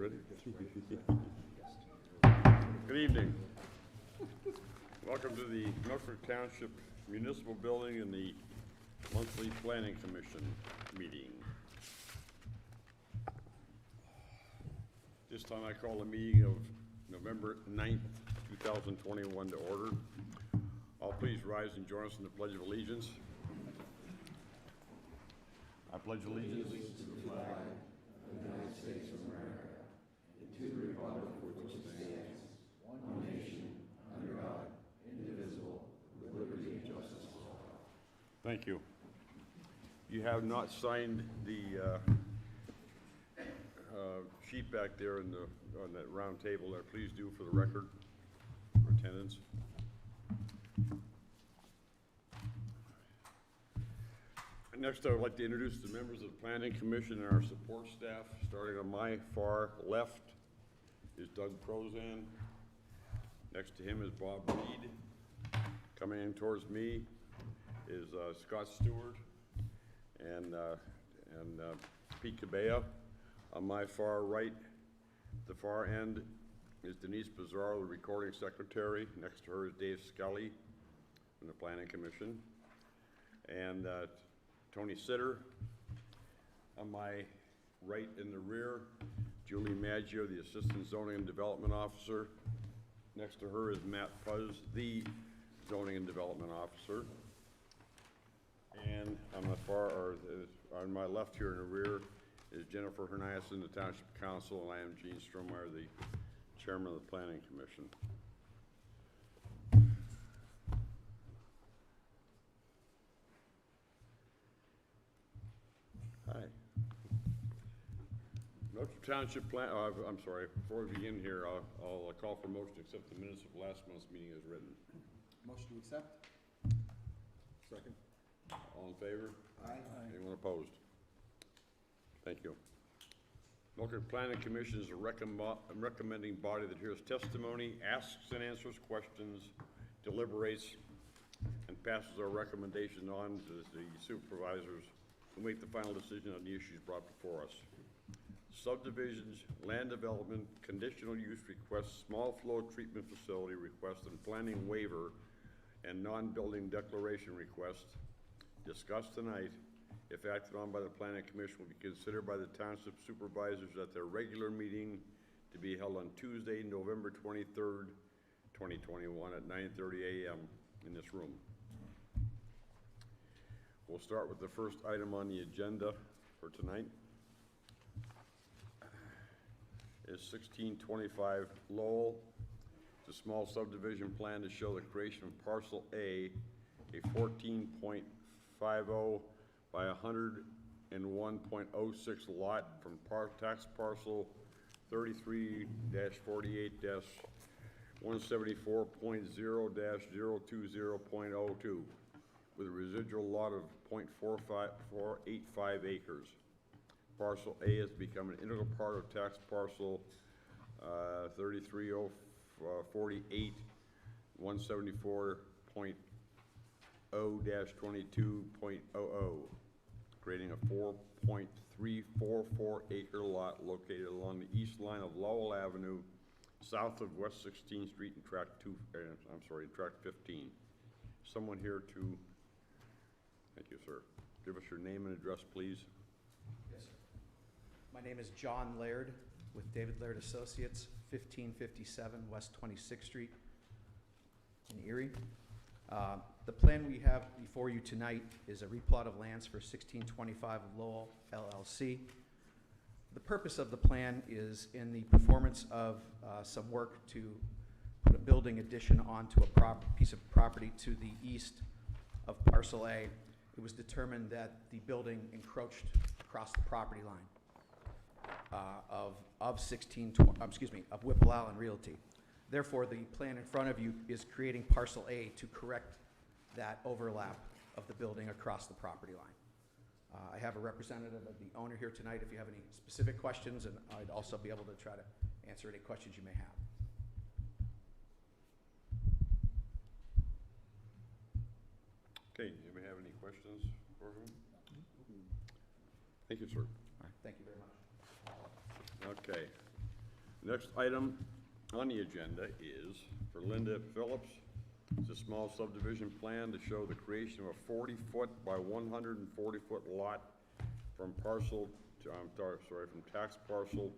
Ready? Good evening. Welcome to the Milford Township Municipal Building and the monthly Planning Commission meeting. This time I call the meeting of November 9th, 2021 to order. All please rise and join us in the Pledge of Allegiance. I pledge allegiance to the flag of the United States of America and to the republic for which it stands, one nation, under God, indivisible, with liberty and justice for all. Thank you. You have not signed the sheet back there on that round table there. Please do for the record, for attendance. Next, I would like to introduce the members of the Planning Commission and our support staff. Starting on my far left is Doug Prozan. Next to him is Bob Reed. Coming in towards me is Scott Stewart and Pete Cabea. On my far right, the far end, is Denise Pizarro, the recording secretary. Next to her is Dave Scully from the Planning Commission. And Tony Sitter. On my right in the rear, Julie Maggio, the Assistant Zoning and Development Officer. Next to her is Matt Puzz, the Zoning and Development Officer. And on my left here in the rear is Jennifer Herniason, the Township Council, and I am Gene Stromeyer, the Chairman of the Planning Commission. Hi. Milford Township Plan, I'm sorry, before we begin here, I'll call for motion to accept the minutes of last month's meeting as written. Motion to accept. Second. All in favor? Aye. Anyone opposed? Thank you. Milford Planning Commission is a recommending body that hears testimony, asks and answers questions, deliberates, and passes our recommendation on to the supervisors who make the final decision on the issues brought before us. Subdivisions, land development, conditional use requests, small flow treatment facility requests, and planning waiver and non-building declaration requests discussed tonight, if acted on by the Planning Commission, will be considered by the Township Supervisors at their regular meeting to be held on Tuesday, November 23rd, 2021 at 9:30 a.m. in this room. We'll start with the first item on the agenda for tonight. Is 1625 Lowell. It's a small subdivision plan to show the creation of parcel A, a 14.50 by 101.06 lot from tax parcel 33-48-174.0-020.02 with a residual lot of 0.485 acres. Parcel A has become an integral part of tax parcel 33-48-174.0-22.00, creating a 4.344 acre lot located along the east line of Lowell Avenue, south of West 16th Street in tract 15. Someone here to, thank you, sir. Give us your name and address, please. Yes, sir. My name is John Laird with David Laird Associates, 1557 West 26th Street in Erie. The plan we have before you tonight is a replot of lands for 1625 Lowell LLC. The purpose of the plan is in the performance of some work to put a building addition onto a piece of property to the east of parcel A. It was determined that the building encroached across the property line of Whipple Allen Realty. Therefore, the plan in front of you is creating parcel A to correct that overlap of the building across the property line. I have a representative of the owner here tonight if you have any specific questions, and I'd also be able to try to answer any questions you may have. Okay, do you have any questions for him? Thank you, sir. Thank you very much. Okay. Next item on the agenda is for Linda Phillips. It's a small subdivision plan to show the creation of a 40-foot by 140-foot lot from parcel to, from tax parcel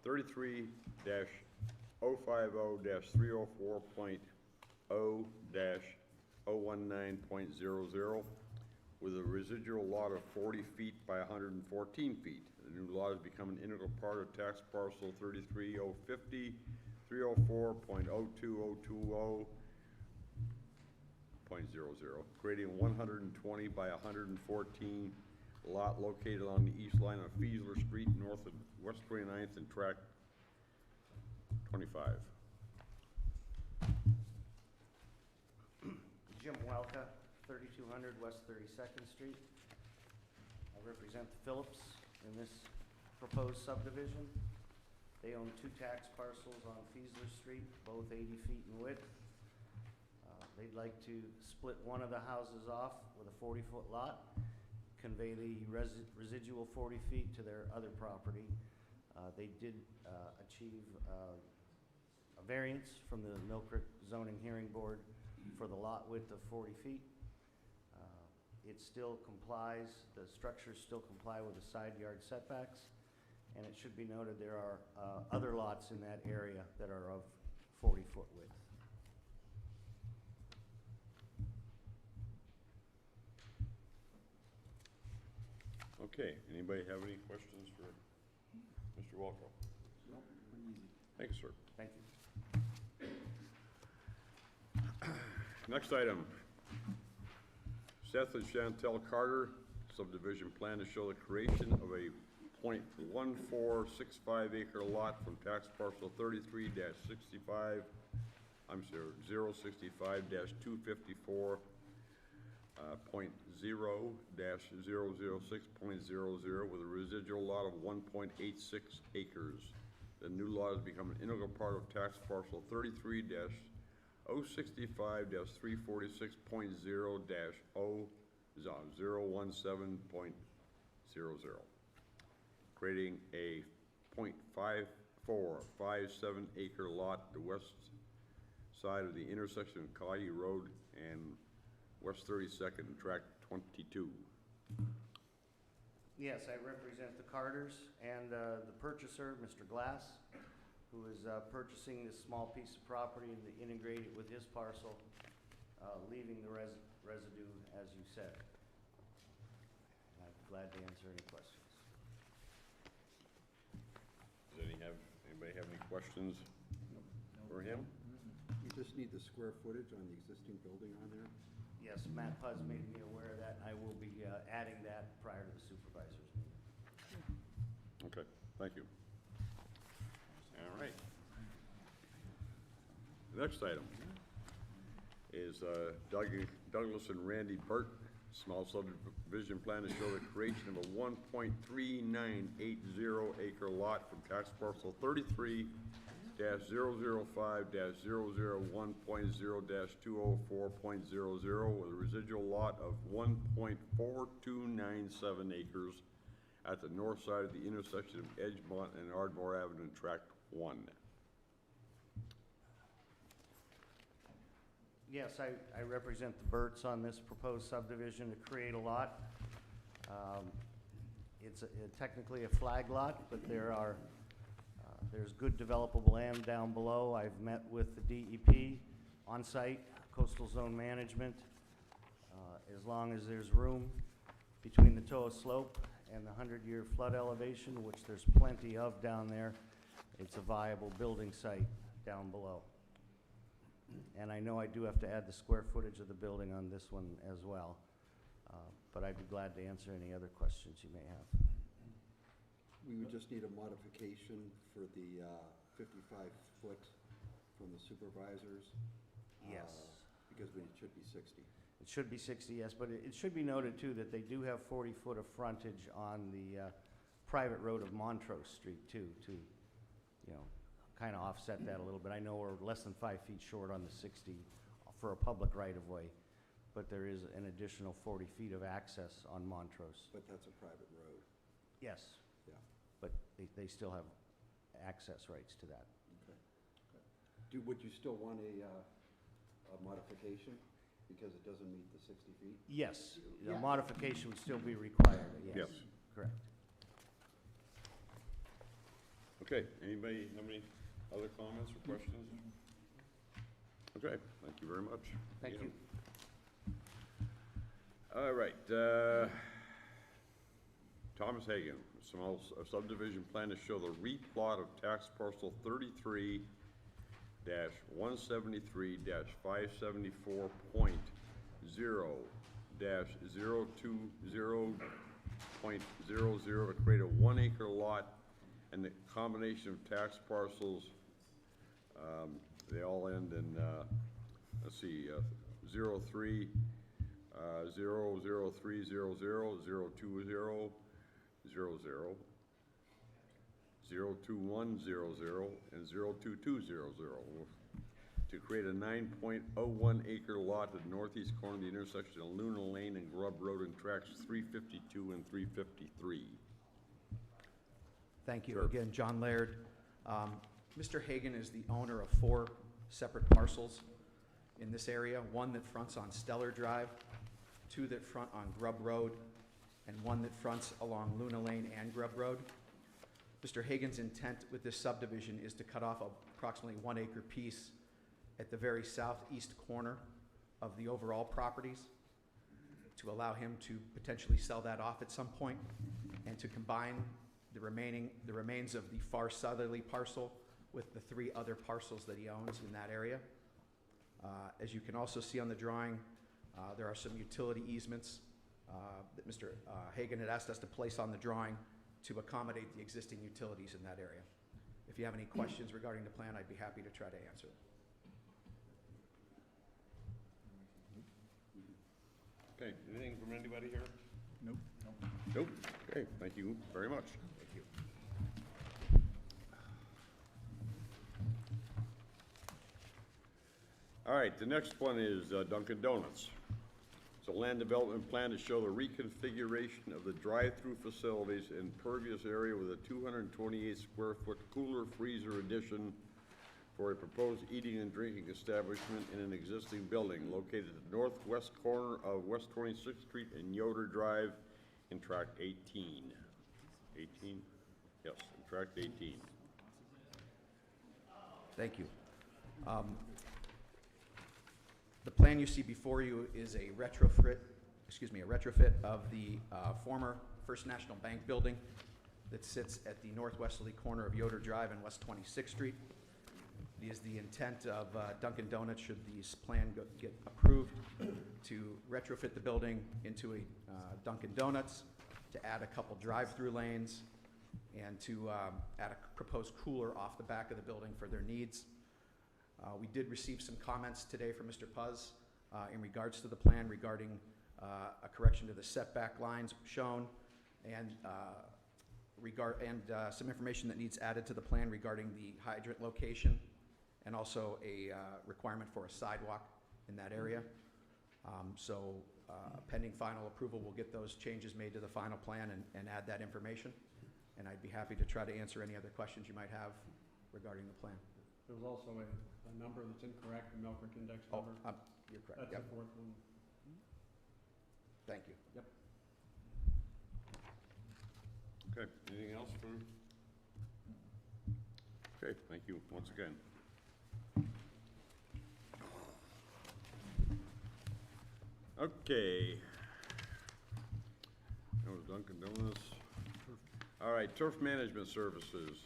33-050-304.0-019.00 with a residual lot of 40 feet by 114 feet. The new lot has become an integral part of tax parcel 33-050-304.02020.00, creating a 120 by 114 lot located along the east line of Feesler Street, north of West 29th and tract 25. Jim Welka, 3200 West 32nd Street. I represent the Phillips in this proposed subdivision. They own 2 tax parcels on Feesler Street, both 80 feet in width. They'd like to split one of the houses off with a 40-foot lot, convey the residual 40 feet to their other property. They did achieve a variance from the Mill Creek Zoning Hearing Board for the lot width of 40 feet. It still complies, the structures still comply with the side yard setbacks, and it should be noted there are other lots in that area that are of 40-foot width. Okay, anybody have any questions for Mr. Walko? Nope, pretty easy. Thank you, sir. Thank you. Next item, Seth and Chantel Carter, subdivision plan to show the creation of a .1465 acre lot from tax parcel 33-65, 065-254, .0-006.00 with a residual lot of 1.86 acres. The new lot has become an integral part of tax parcel 33-065-346.0-017.00, creating a .5457 acre lot to west side of the intersection of Collier Road and West 32nd and tract 22. Yes, I represent the Carters and the purchaser, Mr. Glass, who is purchasing this small piece of property and to integrate it with his parcel, leaving the residue as you said. And I'm glad to answer any questions. Does anybody have any questions for him? You just need the square footage on the existing building on there? Yes, Matt Puz made me aware of that, and I will be adding that prior to the supervisors meeting. Okay, thank you. All right. The next item is Douglas and Randy Burt, small subdivision plan to show the creation of a 1.3980 acre lot from tax parcel 33-005-001.0-204.00 with a residual lot of 1.4297 acres at the north side of the intersection of Edgemont and Ardmore Avenue, tract 1. Yes, I represent the Burts on this proposed subdivision to create a lot. It's technically a flag lot, but there's good developable land down below. I've met with the DEP on-site, coastal zone management. As long as there's room between the toe of slope and the 100-year flood elevation, which there's plenty of down there, it's a viable building site down below. And I know I do have to add the square footage of the building on this one as well, but I'd be glad to answer any other questions you may have. We would just need a modification for the 55-foot from the supervisors. Yes. Because it should be 60. It should be 60, yes, but it should be noted too that they do have 40 foot of frontage on the private road of Montrose Street too, to, you know, kind of offset that a little bit. I know we're less than 5 feet short on the 60 for a public right-of-way, but there is an additional 40 feet of access on Montrose. But that's a private road. Yes, Yeah. but they still have access rights to that. Would you still want a modification because it doesn't meet the 60 feet? Yes, the Yeah. modification would still be required, yes. Yes. Correct. Okay, anybody have any other comments or questions? Okay, thank you very much. Thank you. All right, Thomas Hagan, small subdivision plan to show the replot of tax parcel 33-173-574.0-020.00 to create a 1 acre lot and the combination of tax parcels, they all end in, let's see, 03, 00300, 020, 00, 02100, and 02200 to create a 9.01 acre lot at the northeast corner of the intersection of Luna Lane and Grub Road and tracks 352 and 353. Thank you. Sure. Again, John Laird. Mr. Hagan is the owner of 4 separate parcels in this area, one that fronts on Stellar Drive, 2 that front on Grub Road, and 1 that fronts along Luna Lane and Grub Road. Mr. Hagan's intent with this subdivision is to cut off approximately 1 acre piece at the very southeast corner of the overall properties to allow him to potentially sell that off at some point and to combine the remains of the far southerly parcel with the 3 other parcels that he owns in that area. As you can also see on the drawing, there are some utility easements that Mr. Hagan had asked us to place on the drawing to accommodate the existing utilities in that area. If you have any questions regarding the plan, I'd be happy to try to answer them. Okay, anything from anybody here? Nope. Nope. Okay, thank you very much. Thank you. All right, the next one is Dunkin' Donuts. It's a land development plan to show the reconfiguration of the drive-through facilities in pervious area with a 228 square foot cooler freezer addition for a proposed eating and drinking establishment in an existing building located at the northwest corner of West 26th Street and Yoder Drive in tract 18. 18? Yes, in tract 18. Thank you. The plan you see before you is a retrofit of the former First National Bank building that sits at the northwesterly corner of Yoder Drive and West 26th Street. It is the intent of Dunkin' Donuts, should this plan get approved, to retrofit the building into a Dunkin' Donuts, to add a couple drive-through lanes, and to add a proposed cooler off the back of the building for their needs. We did receive some comments today from Mr. Puz in regards to the plan regarding a correction to the setback lines shown and some information that needs added to the plan regarding the hydrant location and also a requirement for a sidewalk in that area. Pending final approval, we'll get those changes made to the final plan and add that information. And I'd be happy to try to answer any other questions you might have regarding the plan. There was also a number that's incorrect, the Mill Creek Index Oh, number. you're correct. That's Yep. the 4th one. Thank you. Yep. Okay, anything else for? Okay, thank you once again. Okay. That was Dunkin' Donuts. All right, turf management services.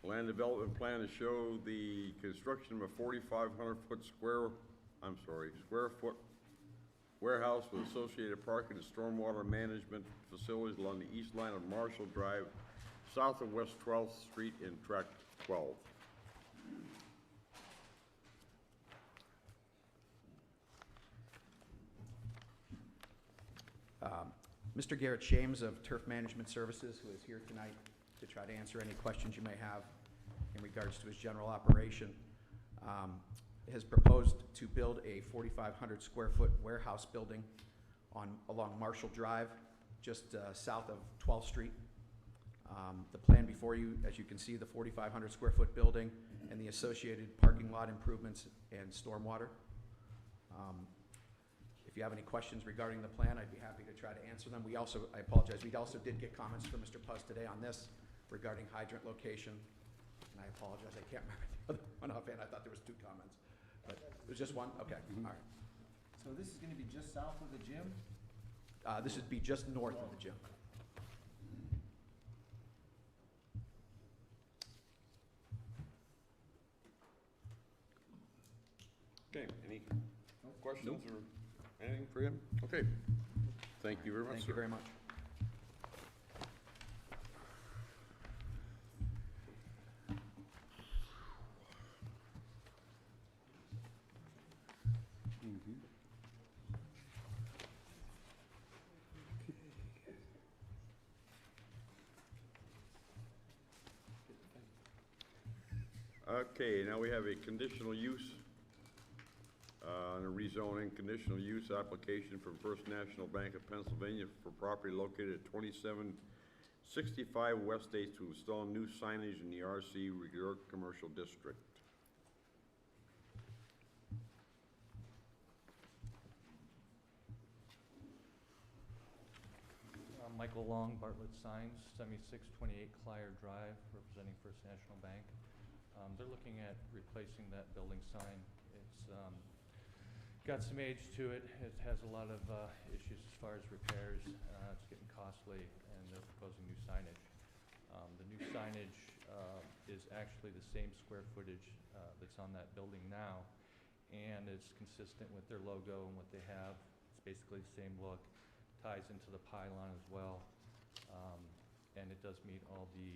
Land development plan to show the construction of a 4,500 square foot warehouse with associated parking and stormwater management facilities along the east line of Marshall Drive, south of West 12th Street in tract 12. Mr. Garrett Shames of Turf Management Services, who is here tonight to try to answer any questions you may have in regards to his general operation, has proposed to build a 4,500 square foot warehouse building along Marshall Drive, just south of 12th Street. The plan before you, as you can see, the 4,500 square foot building and the associated parking lot improvements and stormwater. If you have any questions regarding the plan, I'd be happy to try to answer them. We also, I apologize, we also did get comments from Mr. Puz today on this regarding hydrant location. And I apologize, I can't remember the other one offhand. I thought there was 2 comments. But it was just one? Okay, all right. So this is gonna be just south of the gym? This would be just north of the gym. Okay, any questions or anything for him? Okay, thank you very much, Thank sir. you very much. Okay, now we have a conditional use, and a rezoning conditional use application from First National Bank of Pennsylvania for property located at 2765 West 8th to install new signage in the RC Resort Commercial District. Michael Long, Bartlett Signs, 7628 Clyer Drive, representing First National Bank. They're looking at replacing that building sign. It's got some age to it. It has a lot of issues as far as repairs. It's getting costly, and they're proposing new signage. The new signage is actually the same square footage that's on that building now, and it's consistent with their logo and what they have. It's basically the same look. Ties into the pylon as well, and it does meet all the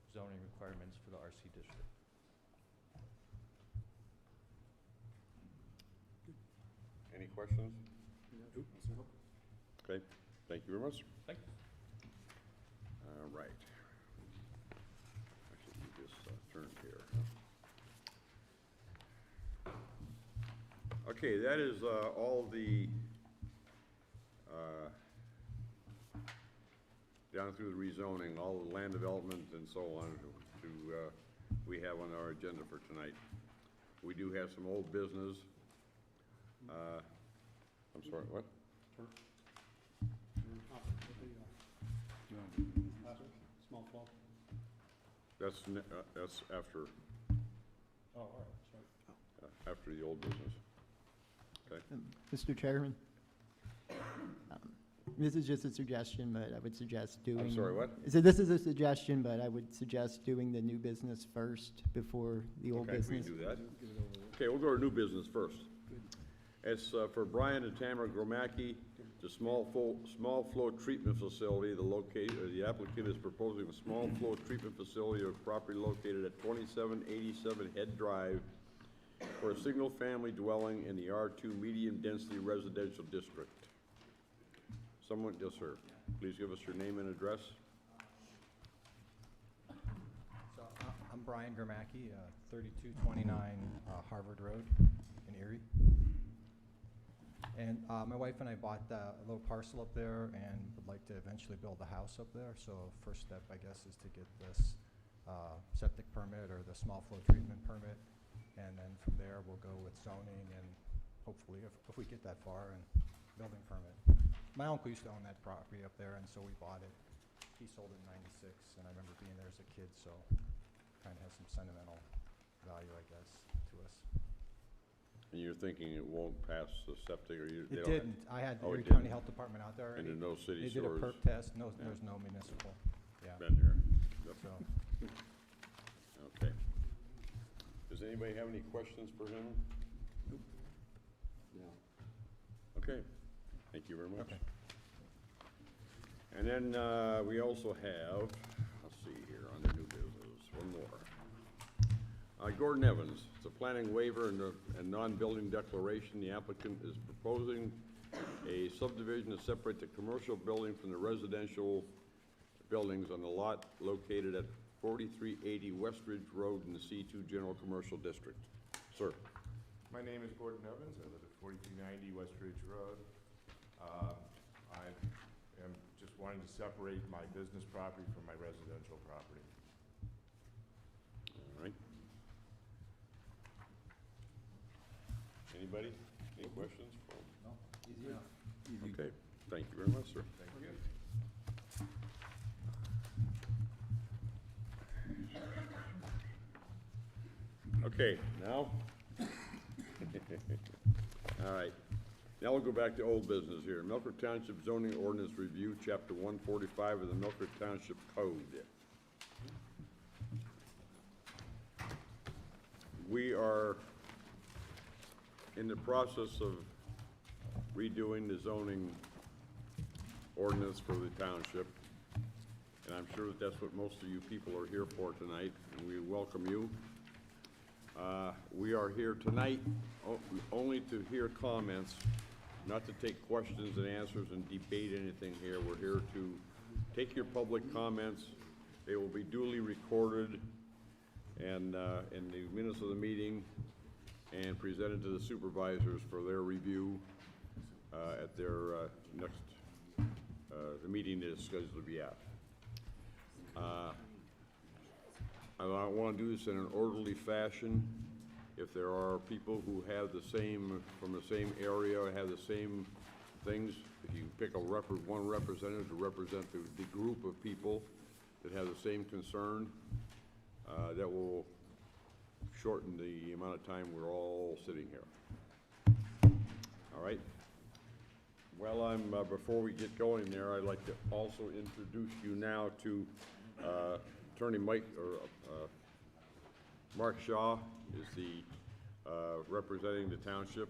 zoning requirements for the RC district. Any questions? Okay, thank you very much. Thank you. All right. Actually, you just turned here. Okay, that is all the down through the rezoning, all the land development and so on we have on our agenda for tonight. We do have some old business. I'm sorry, what? Small flow. That's after, Oh, all right, sorry. after the old business. Okay. Mr. Chairman, this is just a suggestion, but I would suggest doing... I'm sorry, what? So this is a suggestion, but I would suggest doing the new business first before the old Okay, we business. can do that. Okay, we'll go to new business first. It's for Brian and Tamara Gromacki, the small flow treatment facility. The applicant is proposing a small flow treatment facility of property located at 2787 Head Drive for a single-family dwelling in the R2 medium-density residential district. Someone, yes, sir. Please give us your name and address. So I'm Brian Gramacki, 3229 Harvard Road in Erie. And my wife and I bought a little parcel up there and would like to eventually build a house up there. So first step, I guess, is to get this septic permit or the small flow treatment permit. And then from there, we'll go with zoning and hopefully, if we get that far, and building permit. My uncle used to own that property up there, and so we bought it. He sold it in '96, and I remember being there as a kid, so kind of has some sentimental value, I guess, to us. And you're thinking it won't pass the septic, or you? It didn't. I had the Oh, it Erie County didn't. Health Department out there And already. there's no city They did a sewers? perk test. No, Yeah. there's no municipal. Yeah. Been there. Yep. So Okay. Does anybody have any questions for him? Yeah. Okay, thank you very much. Okay. And then we also have, let's see here, on the new business, one more. Gordon Evans, it's a planning waiver and non-building declaration. The applicant is proposing a subdivision to separate the commercial building from the residential buildings on the lot located at 4380 West Ridge Road in the C2 General Commercial District. Sir. My name is Gordon Evans. I live at 4390 West Ridge Road. I am just wanted to separate my business property from my residential property. All right. Anybody? Any questions? No, easy enough. Okay, thank you very much, sir. Thank you. Okay, now? All right, now we'll go back to old business here. Milford Township Zoning Ordinance Review, Chapter 145 of the Milford Township Code. We are in the process of redoing the zoning ordinance for the township, and I'm sure that that's what most of you people are here for tonight, and we welcome you. We are here tonight only to hear comments, not to take questions and answers and debate anything here. We're here to take your public comments. They will be duly recorded and in the minutes of the meeting and presented to the supervisors for their review at their next, the meeting that is scheduled to be at. I want to do this in an orderly fashion. If there are people who have the same, from the same area, have the same things, if you pick one representative to represent the group of people that have the same concern, that will shorten the amount of time we're all sitting here. All right? Well, before we get going there, I'd like to also introduce you now to Attorney Mark Shaw is the representing the township,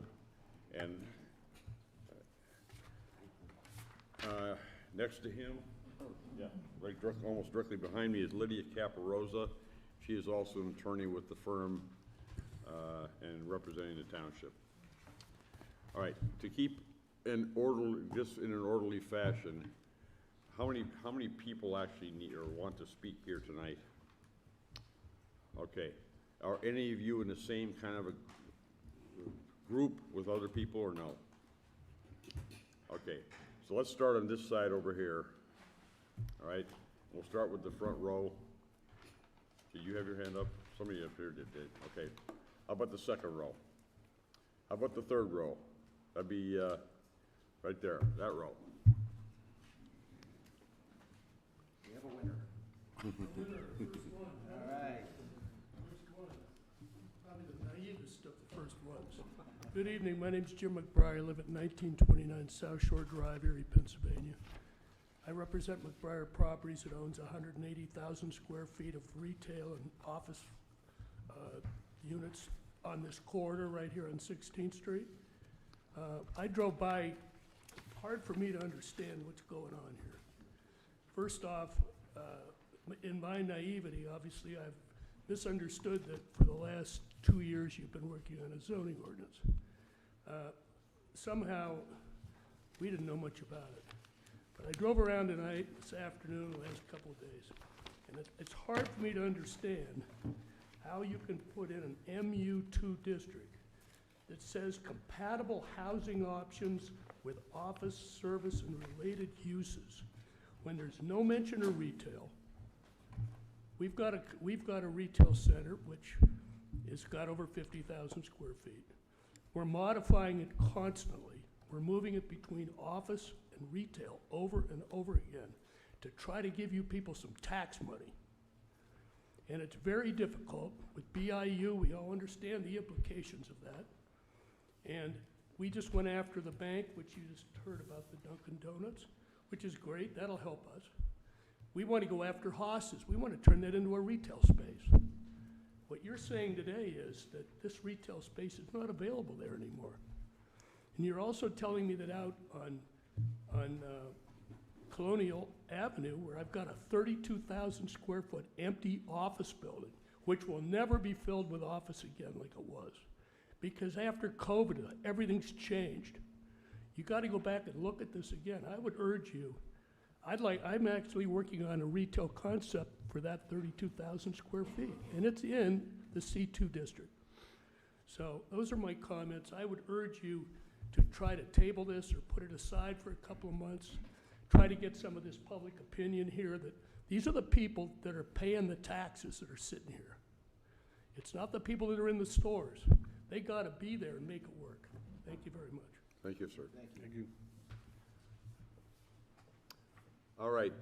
and next to him, yeah, almost directly behind me is Lydia Caparosa. She is also an attorney with the firm and representing the township. All right, to keep in an orderly fashion, how many people actually need or want to speak here tonight? Okay, are any of you in the same kind of a group with other people or no? Okay, so let's start on this side over here. All right, we'll start with the front row. Did you have your hand up? Somebody up here did. Okay, how about the second row? How about the third row? That'd be right there, that row. We have a winner. All right. Probably the naivest of the first ones. Good evening, my name's Jim McBride. I live at 1929 South Shore Drive, Erie, Pennsylvania. I represent McBride Properties. It owns 180,000 square feet of retail and office units on this corridor right here on 16th Street. I drove by. Hard for me to understand what's going on here. First off, in my naivety, obviously I've misunderstood that for the last 2 years you've been working on a zoning ordinance. Somehow, we didn't know much about it. But I drove around tonight, this afternoon, the last couple of days, and it's hard for me to understand how you can put in an MU2 district that says compatible housing options with office, service, and related uses when there's no mention of retail. We've got a retail center which has got over 50,000 square feet. We're modifying it constantly. We're moving it between office and retail over and over again to try to give you people some tax money. And it's very difficult. With BIU, we all understand the implications of that. And we just went after the bank, which you just heard about, the Dunkin' Donuts, which is great. That'll help us. We want to go after Haas's. We want to turn that into a retail space. What you're saying today is that this retail space is not available there anymore. And you're also telling me that out on Colonial Avenue, where I've got a 32,000 square foot empty office building, which will never be filled with office again like it was. Because after COVID, everything's changed. You got to go back and look at this again. I would urge you, I'm actually working on a retail concept for that 32,000 square feet, and it's in the C2 district. So those are my comments. I would urge you to try to table this or put it aside for a couple of months, try to get some of this public opinion here that these are the people that are paying the taxes that are sitting here. It's not the people that are in the stores. They gotta be there and make it work. Thank you very much. Thank you, sir. Thank you. All right,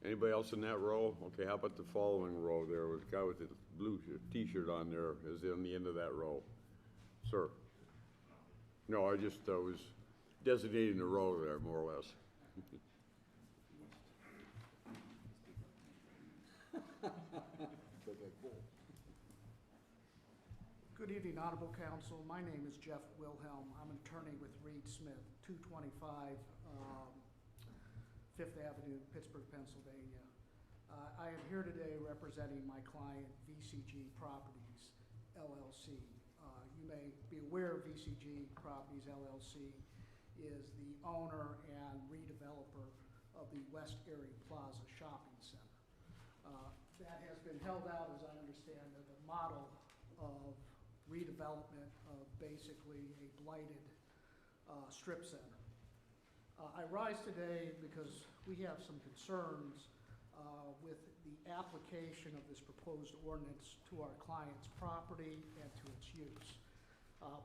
anybody else in that row? Okay, how about the following row there with the guy with the blue t-shirt on there is on the end of that row? Sir? No, I just was designating the row there, more or less. Good evening, Honorable Council. My name is Jeff Wilhelm. I'm an attorney with Reed Smith, 225 Fifth Avenue, Pittsburgh, Pennsylvania. I am here today representing my client, VCG Properties, LLC. You may be aware VCG Properties, LLC is the owner and redeveloper of the West Erie Plaza Shopping Center. That has been held out, as I understand it, a model of redevelopment of basically a blighted strip center. I rise today because we have some concerns with the application of this proposed ordinance to our client's property and to its use.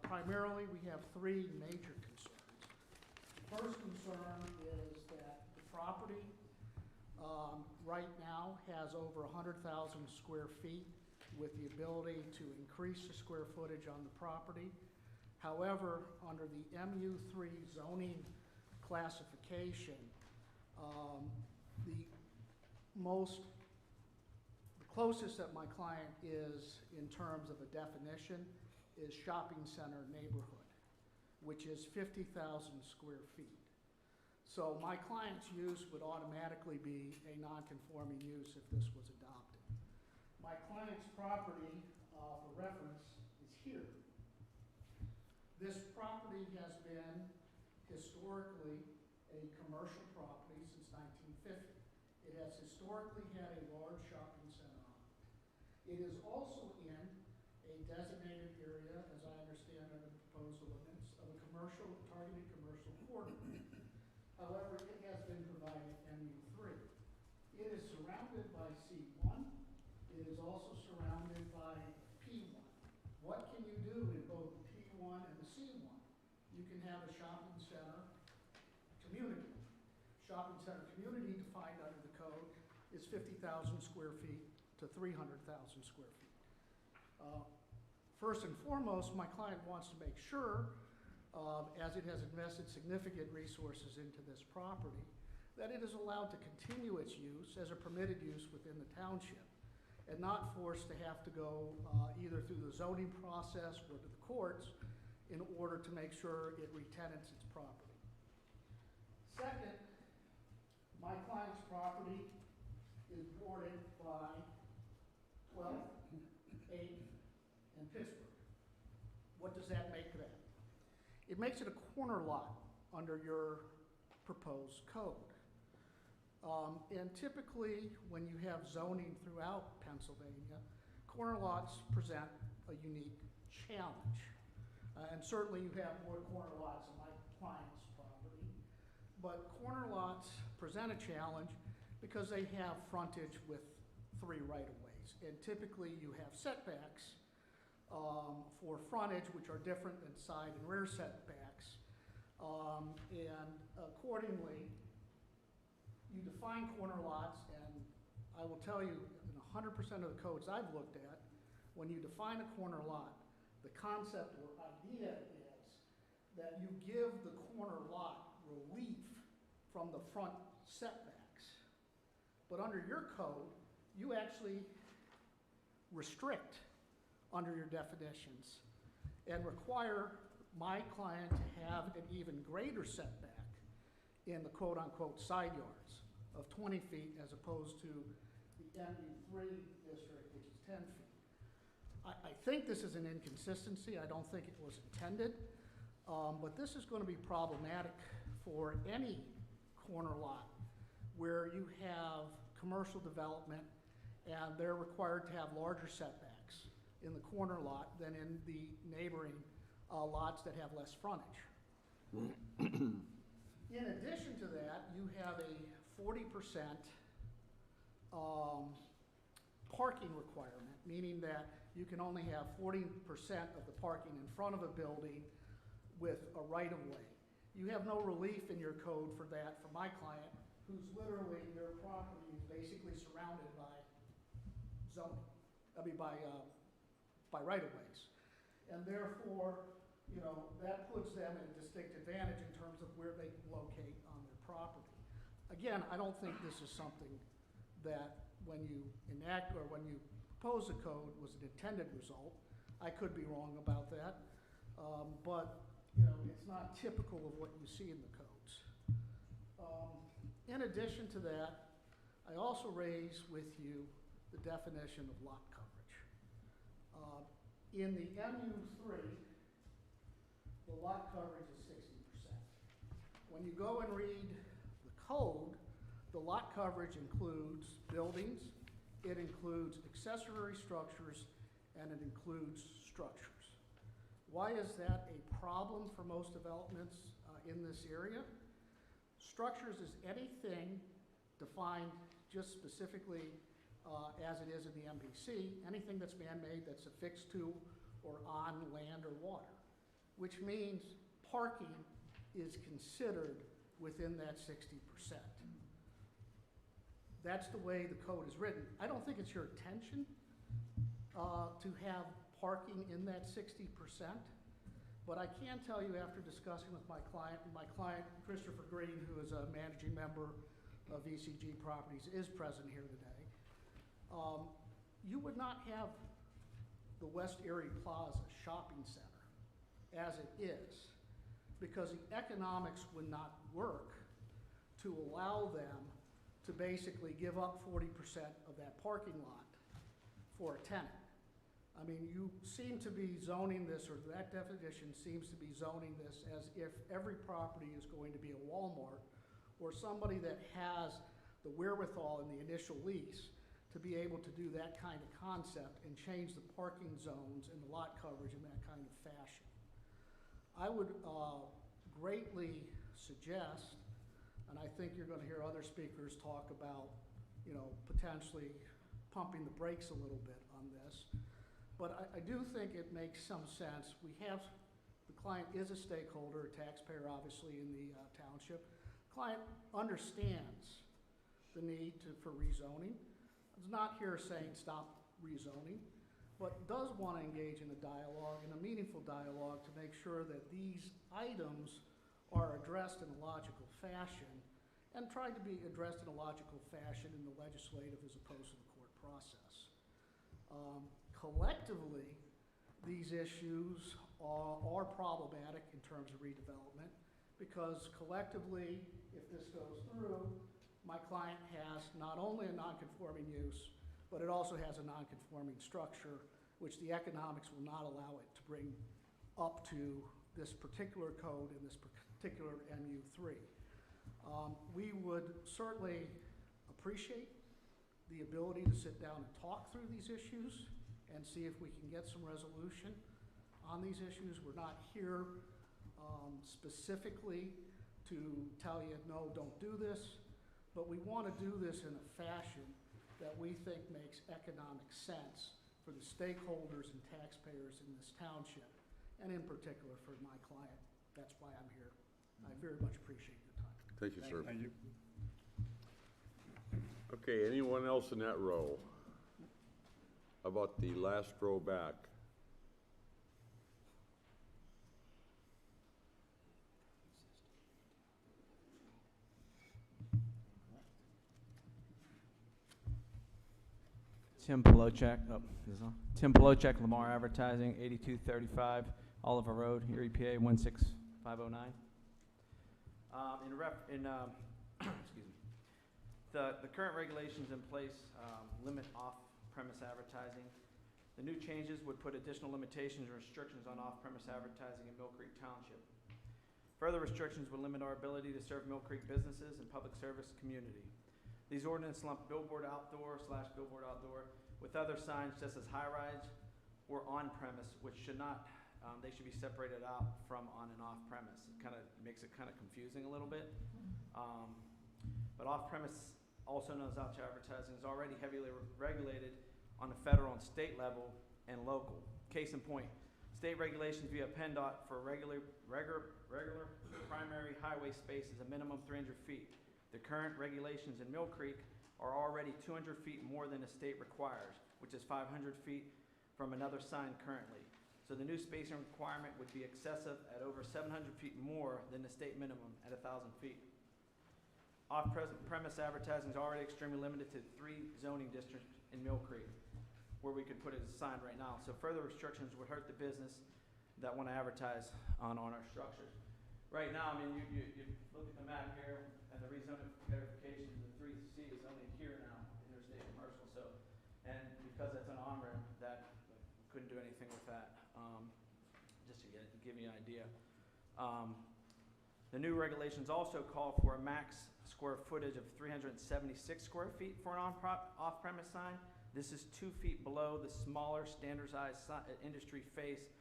Primarily, we have three major concerns. The first concern is that the property right now has over 100,000 square feet with the ability to increase the square footage on the property. However, under the MU3 zoning classification, the closest that my client is in terms of a definition is shopping center neighborhood, which is 50,000 square feet. So my client's use would automatically be a non-conforming use if this was adopted. My client's property, for reference, is here. This property has been historically a commercial property since 1950. It has historically had a large shopping center on it. It is also in a designated area, as I understand under the proposed ordinance, of a targeted commercial corridor. However, it has been provided MU3. It is surrounded by C1. It is also surrounded by P1. What can you do in both the P1 and the C1? You can have a shopping center community. Shopping center community defined under the code is 50,000 square feet to 300,000 square feet. First and foremost, my client wants to make sure, as it has invested significant resources into this property, that it is allowed to continue its use as a permitted use within the township and not forced to have to go either through the zoning process or to the courts in order to make sure it re-tenants its property. Second, my client's property is bordered by 12th, 8th, and Pittsburgh. What does that make that? It makes it a corner lot under your proposed code. And typically, when you have zoning throughout Pennsylvania, corner lots present a unique challenge. And certainly you have more corner lots on my client's property, but corner lots present a challenge because they have frontage with 3 right-of-ways. And typically you have setbacks for frontage, which are different than side and rear setbacks. And accordingly, you define corner lots, and I will tell you, in 100% of the codes I've looked at, when you define a corner lot, the concept or idea is that you give the corner lot relief from the front setbacks. But under your code, you actually restrict under your definitions and require my client to have an even greater setback in the quote-unquote side yards of 20 feet as opposed to the MU3 district, which is 10 feet. I think this is an inconsistency. I don't think it was intended, but this is going to be problematic for any corner lot where you have commercial development and they're required to have larger setbacks in the corner lot than in the neighboring lots that have less frontage. In addition to that, you have a 40% parking requirement, meaning that you can only have 40% of the parking in front of a building with a right-of-way. You have no relief in your code for that for my client, who's literally, their property is basically surrounded by zoning, by right-of-ways. And therefore, you know, that puts them at a distinct advantage in terms of where they can locate on their property. Again, I don't think this is something that when you enact or when you propose a code was an intended result. I could be wrong about that, but you know, it's not typical of what you see in the codes. In addition to that, I also raise with you the definition of lot coverage. In the MU3, the lot coverage is 60%. When you go and read the code, the lot coverage includes buildings, it includes accessory structures, and it includes structures. Why is that a problem for most developments in this area? Structures is anything defined just specifically as it is in the MPC, anything that's man-made that's affixed to or on land or water, which means parking is considered within that 60%. That's the way the code is written. I don't think it's your intention to have parking in that 60%, but I can tell you after discussing with my client, Christopher Green, who is a managing member of VCG Properties, is present here today. You would not have the West Erie Plaza shopping center as it is because the economics would not work to allow them to basically give up 40% of that parking lot for a tenant. I mean, you seem to be zoning this, or that definition seems to be zoning this as if every property is going to be a Walmart or somebody that has the wherewithal in the initial lease to be able to do that kind of concept and change the parking zones and the lot coverage in that kind of fashion. I would greatly suggest, and I think you're going to hear other speakers talk about, you know, potentially pumping the brakes a little bit on this. But I do think it makes some sense. We have, the client is a stakeholder, a taxpayer obviously in the township. Client understands the need for rezoning. It's not here saying stop rezoning, but does want to engage in a dialogue, in a meaningful dialogue to make sure that these items are addressed in a logical fashion and tried to be addressed in a logical fashion in the legislative as opposed to the court process. Collectively, these issues are problematic in terms of redevelopment because collectively, if this goes through, my client has not only a non-conforming use, but it also has a non-conforming structure, which the economics will not allow it to bring up to this particular code in this particular MU3. We would certainly appreciate the ability to sit down and talk through these issues and see if we can get some resolution on these issues. We're not here specifically to tell you, no, don't do this, but we want to do this in a fashion that we think makes economic sense for the stakeholders and taxpayers in this township, and in particular for my client. That's why I'm here. I very much appreciate your time. Thank you, sir. Thank you. Okay, anyone else in that row? How about the last row back? Tim Polochek, this is on. Tim Polochek, Lamar Advertising, 8235 Oliver Road, Erie, PA 16509. Excuse me. The current regulations in place limit off-premise advertising. The new changes would put additional limitations and restrictions on off-premise advertising in Mill Creek Township. Further restrictions would limit our ability to serve Mill Creek businesses and public service community. These ordinances lump billboard outdoor with other signs just as high-rise or on-premise, which should not, they should be separated out from on and off-premise. It kind of makes makes it kind of confusing a little bit. But off-premise, also known as outdoor advertising, is already heavily regulated on the federal and state level and local. Case in point, state regulations via PennDOT for regular primary highway space is a minimum 300 feet. The current regulations in Mill Creek are already 200 feet more than the state requires, which is 500 feet from another sign currently. So the new spacing requirement would be excessive at over 700 feet more than the state minimum at 1,000 feet. Off-premise advertising is already extremely limited to 3 zoning districts in Mill Creek, where we could put it as a sign right now. So further restrictions would hurt the business that want to advertise on our structures. Right now, I mean, you look at the map here, and the rezoning clarification, the 3C is only here now, interstate commercial. So, and because that's an on-ramp, that couldn't do anything with that. Just to give you an idea. The new regulations also call for a max square footage of 376 square feet for an off-premise sign. This is 2 feet below the smaller standardized industry face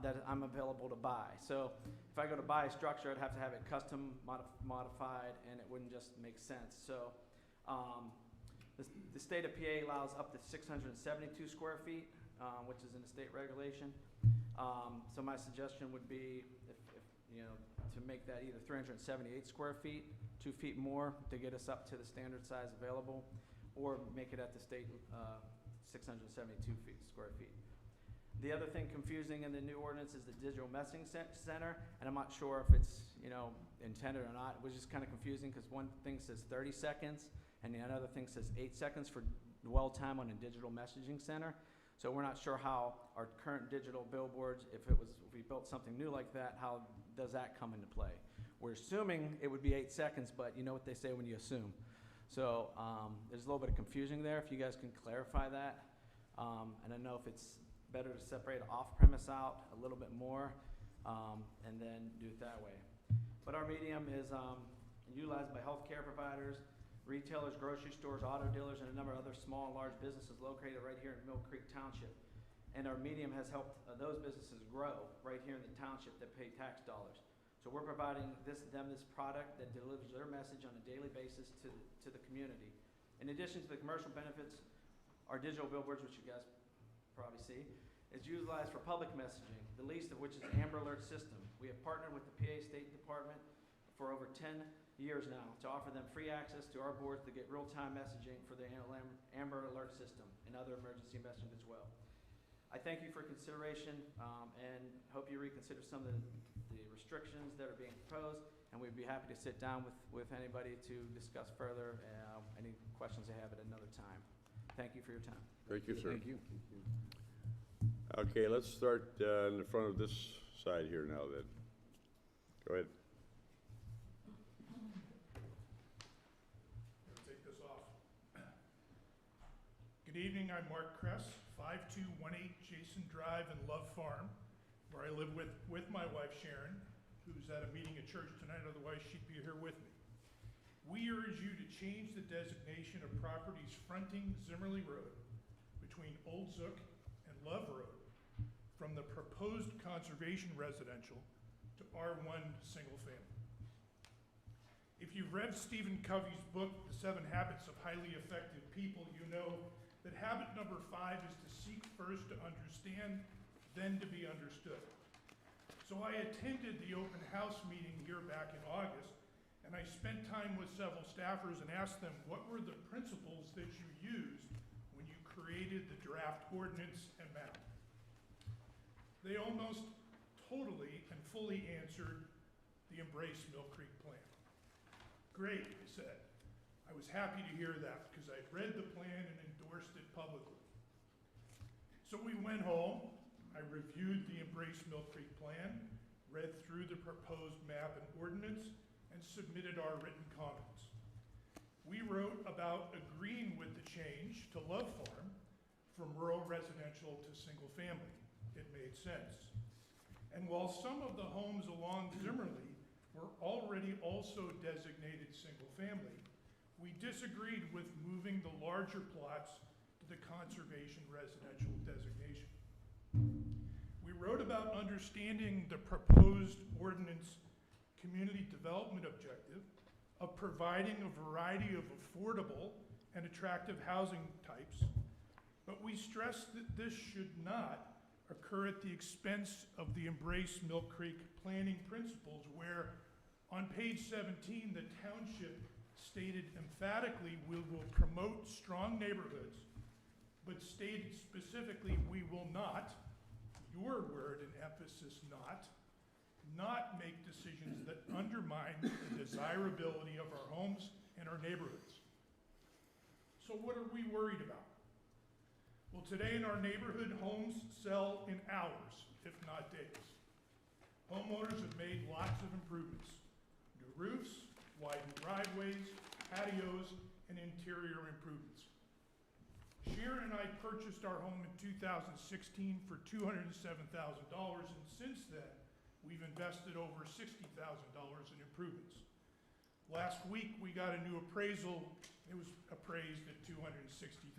that I'm available to buy. So if I go to buy a structure, I'd have to have it custom modified, and it wouldn't just make sense. So the state of PA allows up to 672 square feet, which is in the state regulation. So my suggestion would be, if you know, to make that either 378 square feet, 2 feet more to get us up to the standard size available, or make it at the state 672 square feet. The other thing confusing in the new ordinance is the digital messaging center, and I'm not sure if it's, you know, intended or not. It was just kind of confusing because one thing says 30 seconds and the other thing says 8 seconds for dwell time on a digital messaging center. So we're not sure how our current digital billboards, if we built something new like that, how does that come into play? We're assuming it would be 8 seconds, but you know what they say when you assume. So there's a little bit of confusion there. If you guys can clarify that. And I know if it's better to separate off-premise out a little bit more and then do it that way. But our medium is utilized by healthcare providers, retailers, grocery stores, auto dealers, and a number of other small and large businesses located right here in Mill Creek Township. And our medium has helped those businesses grow right here in the township that pay tax dollars. So we're providing them this product that delivers their message on a daily basis to the community. In addition to the commercial benefits, our digital billboards, which you guys probably see, is utilized for public messaging, the least of which is the Amber Alert system. We have partnered with the PA State Department for over 10 years now to offer them free access to our boards to get real-time messaging for the Amber Alert system and other emergency messaging as well. I thank you for consideration and hope you reconsider some of the restrictions that are being proposed, and we'd be happy to sit down with anybody to discuss further any questions they have at another time. Thank you for your time. Thank you, sir. Thank you. Okay, let's start in the front of this side here now then. Go ahead. Take this off. Good evening, I'm Mark Kress, 5218 Jason Drive in Love Farm, where I live with my wife Sharon, who's at a meeting at church tonight, otherwise she'd be here with me. We urge you to change the designation of properties fronting Zimmerly Road between Old Zook and Love Road from the proposed conservation residential to R1 single family. If you've read Stephen Covey's book, The 7 Habits of Highly Effective People, you know that habit number 5 is to seek first to understand, then to be understood. So I attended the open house meeting here back in August, and I spent time with several staffers and asked them what were the principles that you used when you created the draft ordinance and map. They almost totally and fully answered the Embrace Mill Creek plan. Great, they said. I was happy to hear that because I'd read the plan and endorsed it publicly. So we went home, I reviewed the Embrace Mill Creek plan, read through the proposed map and ordinance, and submitted our written comments. We wrote about agreeing with the change to Love Farm from rural residential to single family. It made sense. And while some of the homes along Zimmerly were already also designated single family, we disagreed with moving the larger plots to the conservation residential designation. We wrote about understanding the proposed ordinance community development objective of providing a variety of affordable and attractive housing types, but we stress that this should not occur at the expense of the Embrace Mill Creek planning principles, where on page 17, the township stated emphatically, we will promote strong neighborhoods, but stated specifically, we will not, your word and emphasis not make decisions that undermine the desirability of our homes and our neighborhoods. So what are we worried about? Well, today in our neighborhood, homes sell in hours, if not days. Homeowners have made lots of improvements. New roofs, widened driveways, patios, and interior improvements. Sharon and I purchased our home in 2016 for $207,000, and since then, we've invested over $60,000 in improvements. Last week, we got a new appraisal. It was appraised at $260,000.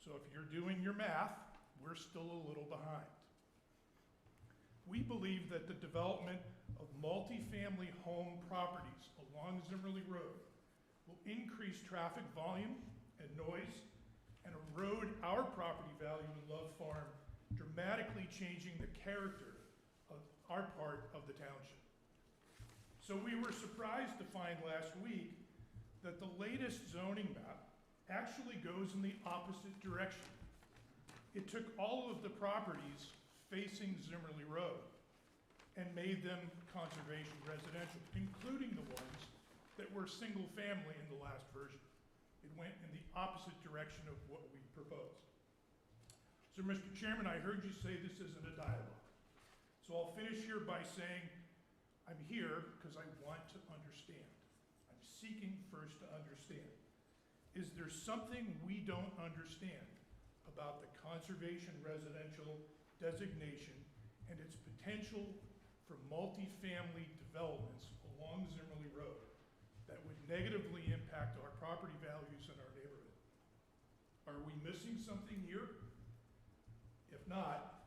So if you're doing your math, we're still a little behind. We believe that the development of multifamily home properties along Zimmerly Road will increase traffic volume and noise and erode our property value in Love Farm, dramatically changing the character of our part of the township. So we were surprised to find last week that the latest zoning map actually goes in the opposite direction. It took all of the properties facing Zimmerly Road and made them conservation residential, including the ones that were single family in the last version. It went in the opposite direction of what we proposed. So Mr. Chairman, I heard you say this isn't a dialogue. So I'll finish here by saying I'm here because I want to understand. I'm seeking first to understand. Is there something we don't understand about the conservation residential designation and its potential for multifamily developments along Zimmerly Road that would negatively impact our property values in our neighborhood? Are we missing something here? If not,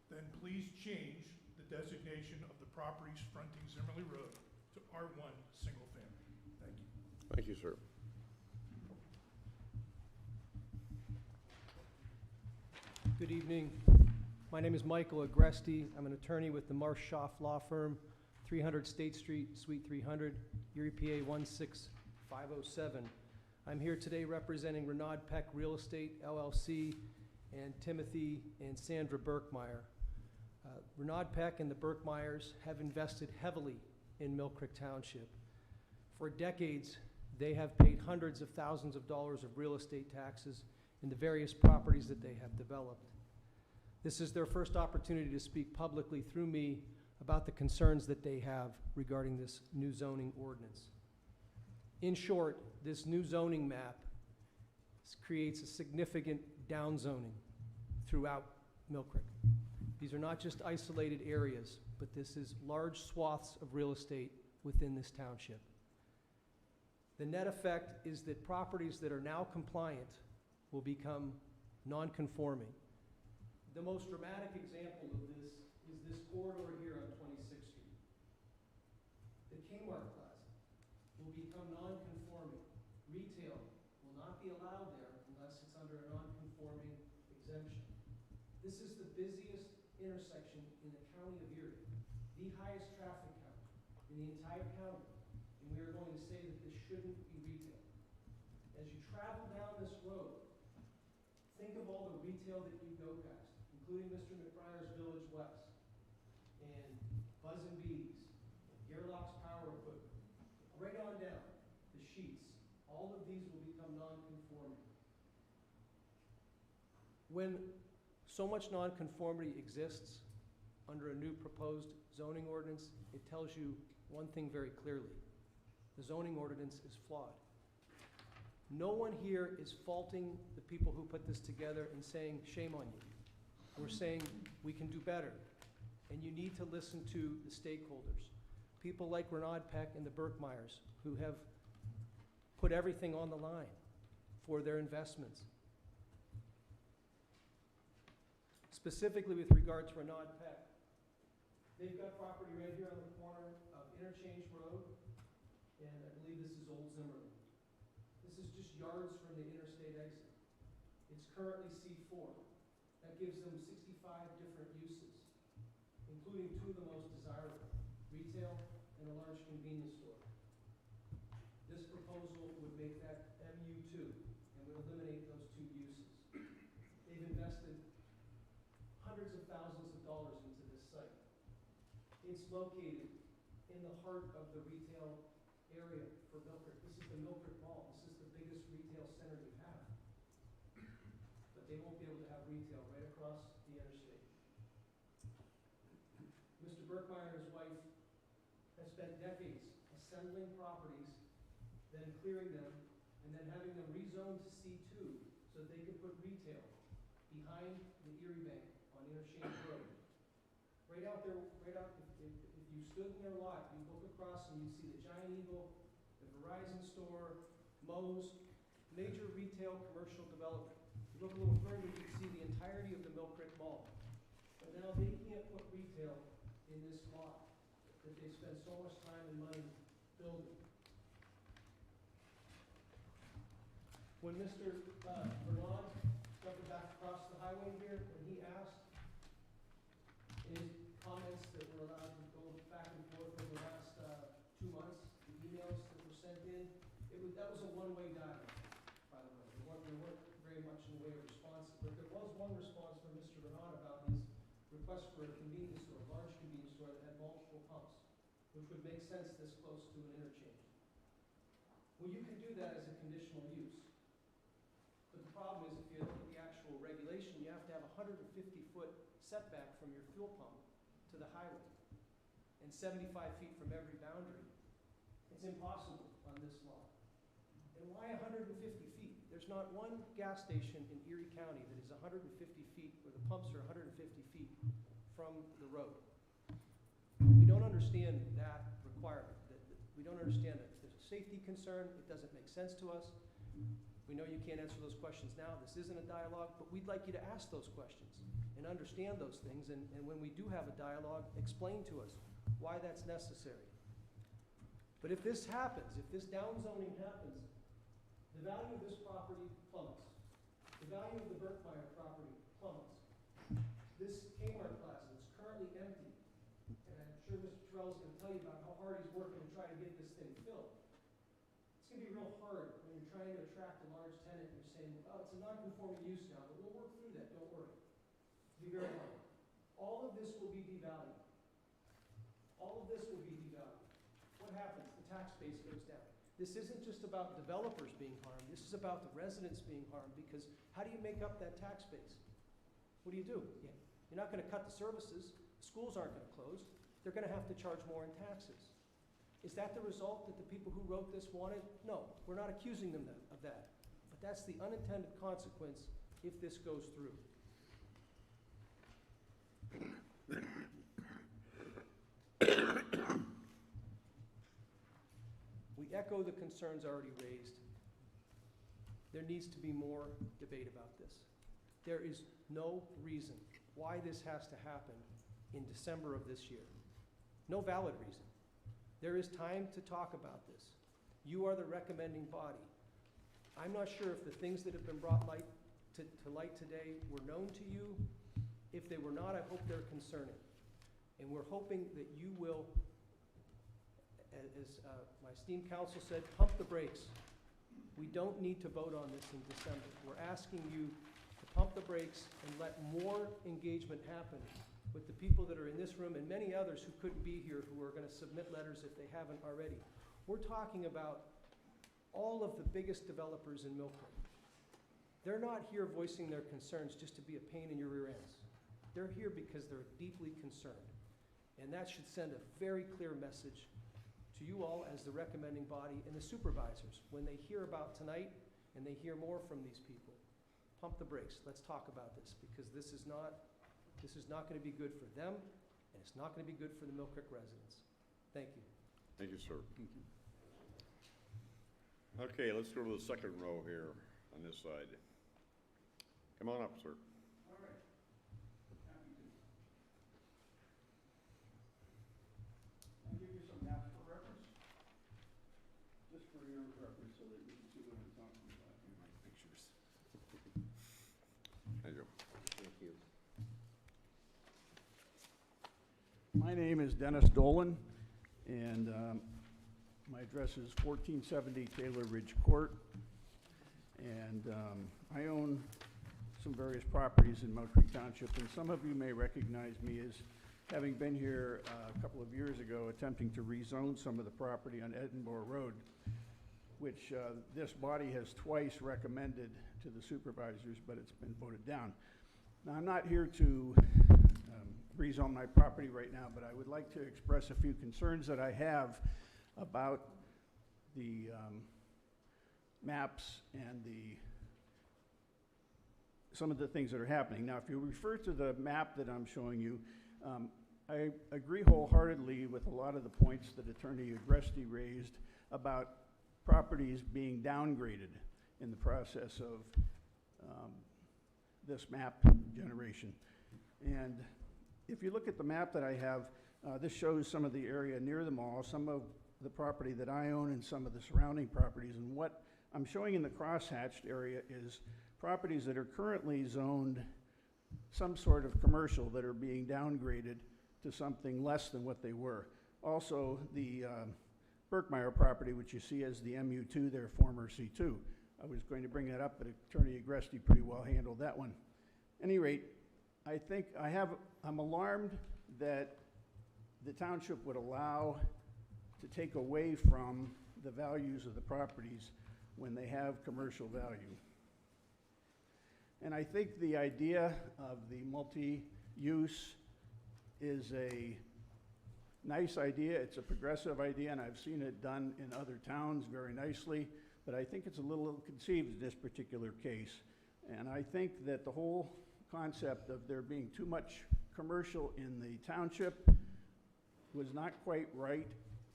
then please change the designation of the properties fronting Zimmerly Road to R1 single family. Thank you. Thank you, sir. Good evening. My name is Michael Agresti. I'm an attorney with the Marsh Schaff Law Firm, 300 State Street, Suite 300, Erie, PA 16507. I'm here today representing Renaud Peck Real Estate, LLC, and Timothy and Sandra Birkmeyer. Renaud Peck and the Birkmeyers have invested heavily in Mill Creek Township. For decades, they have paid hundreds of thousands of dollars of real estate taxes in the various properties that they have developed. This is their first opportunity to speak publicly through me about the concerns that they have regarding this new zoning ordinance. In short, this new zoning map creates a significant downzoning throughout Mill Creek. These are not just isolated areas, but this is large swaths of real estate within this township. The net effect is that properties that are now compliant will become non-conforming. The most dramatic example of this is this corridor here on 26th Street. The Kmart Plaza will become non-conforming. Retail will not be allowed there unless it's under a non-conforming exemption. This is the busiest intersection in the county of Erie, the highest traffic count in the entire county, and we are going to say that this shouldn't be retail. As you travel down this road, think of all the retail that you go past, including Mr. McBriar's Village West, and Buzz and Bees, Gerlach's Power Equipment, right on down, the Sheets. All of these will become non-conforming. When so much non-conformity exists under a new proposed zoning ordinance, it tells you one thing very clearly. The zoning ordinance is flawed. No one here is faulting the people who put this together and saying, shame on you. We're saying we can do better, and you need to listen to the stakeholders. People like Renaud Peck and the Birkmeyers, who have put everything on the line for their investments. Specifically with regard to Renaud Peck, they've got property right here on the corner of Interchange Road, and I believe this is Old Zimmerman. This is just yards from the interstate exit. It's currently C4. That gives them 65 different uses, including two of the most desirable, retail and a large convenience store. This proposal would make that MU2 and would eliminate those two uses. They've invested hundreds of thousands of dollars into this site. It's located in the heart of the retail area for Mill Creek. This is the Mill Creek Mall. This is the biggest retail center you have. But they won't be able to have retail right across the interstate. Mr. Berkmeyer and his wife have spent decades assembling properties, then clearing them, and then having them rezoned to C2 so that they could put retail behind the Erie Bank on Interchange Road. Right out there, if you stood in their lot, you look across and you see the Giant Eagle, the Verizon store, Moe's, major retail commercial development. You look a little further, you can see the entirety of the Mill Creek Mall. But now they can't put retail in this lot that they spend so much time and money building. When Mr. Bernard jumped back across the highway here, when he asked in his comments that were allowed to go back and forth over the last 2 months, the emails that were sent in, that was a one-way dialogue, by the way. There weren't very much in the way of responses, but there was one response from Mr. Bernard about his request for a convenience store, a large convenience store that had multiple pumps, which would make sense this close to an interchange. Well, you can do that as a conditional use. But the problem is, if you look at the actual regulation, you have to have a 150-foot setback from your fuel pump to the highway and 75 feet from every boundary. It's impossible on this lot. And why 150 feet? There's not one gas station in Erie County that is 150 feet, where the pumps are 150 feet from the road. We don't understand that requirement. We don't understand it. There's a safety concern. It doesn't make sense to us. We know you can't answer those questions now. This isn't a dialogue, but we'd like you to ask those questions and understand those things. And when we do have a dialogue, explain to us why that's necessary. But if this happens, if this downzoning happens, the value of this property plummets. The value of the Berkmeyer property plummets. This Kmart Plaza is currently empty. And I'm sure Mr. Terrell is going to tell you about how hard he's working to try to get this thing filled. It's going to be real hard when you're trying to attract a large tenant and you're saying, well, it's a non-conforming use now, but we'll work through that, don't worry. It'll be very hard. All of this will be devalued. All of this will be devalued. What happens? The tax base goes down. This isn't just about developers being harmed. This is about the residents being harmed, because how do you make up that tax base? What do? You're not going to cut the services. The schools aren't going to close. They're going to have to charge more in taxes. Is that the result that the people who wrote this wanted? No, we're not accusing them of that. But that's the unintended consequence if this goes through. We echo the concerns already raised. There needs to be more debate about this. There is no reason why this has to happen in December of this year. No valid reason. There is time to talk about this. You are the recommending body. I'm not sure if the things that have been brought to light today were known to you. If they were not, I hope they're concerning. And we're hoping that you will, as my esteemed counsel said, pump the brakes. We don't need to vote on this in December. We're asking you to pump the brakes and let more engagement happen with the people that are in this room and many others who couldn't be here, who are going to submit letters if they haven't already. We're talking about all of the biggest developers in Mill Creek. They're not here voicing their concerns just to be a pain in your rear ends. They're here because they're deeply concerned. And that should send a very clear message to you all as the recommending body and the supervisors when they hear about tonight and they hear more from these people. Pump the brakes. Let's talk about this, because this is not going to be good for them, and it's not going to be good for the Mill Creek residents. Thank you. Thank you, sir. Okay, let's go to the second row here on this side. Come on up, sir. All right. Happy to. I'll give you some maps for so that you can see what I'm talking about. Pictures. Thank you. Thank you. My name is Dennis Dolan, and my address is 1470 Taylor Ridge Court. And I own some various properties in Mill Creek Township, and some of you may recognize me as having been here a couple of years ago attempting to rezone some of the property on Edinburgh Road, which this body has twice recommended to the supervisors, but it's been voted down. Now, I'm not here to rezone my property right now, but I would like to express a few concerns that I have about the maps and some of the things that are happening. Now, if you refer to the map that I'm showing you, I agree wholeheartedly with a lot of the points that Attorney Agresti raised about properties being downgraded in the process of this map generation. And if you look at the map that I have, this shows some of the area near the mall, some of the property that I own, and some of the surrounding properties. And what I'm showing in the crosshatched area is properties that are currently zoned some sort of commercial that are being downgraded to something less than what they were. Also, the Berkmeyer property, which you see as the MU2, their former C2. I was going to bring that up, but Attorney Agresti pretty well handled that one. At any rate, I think I'm alarmed that the township would allow to take away from the values of the properties when they have commercial value. And I think the idea of the multi-use is a nice idea. It's a progressive idea, and I've seen it done in other towns very nicely, but I think it's a little ill-conceived in this particular case. And I think that the whole concept of there being too much commercial in the township was not quite right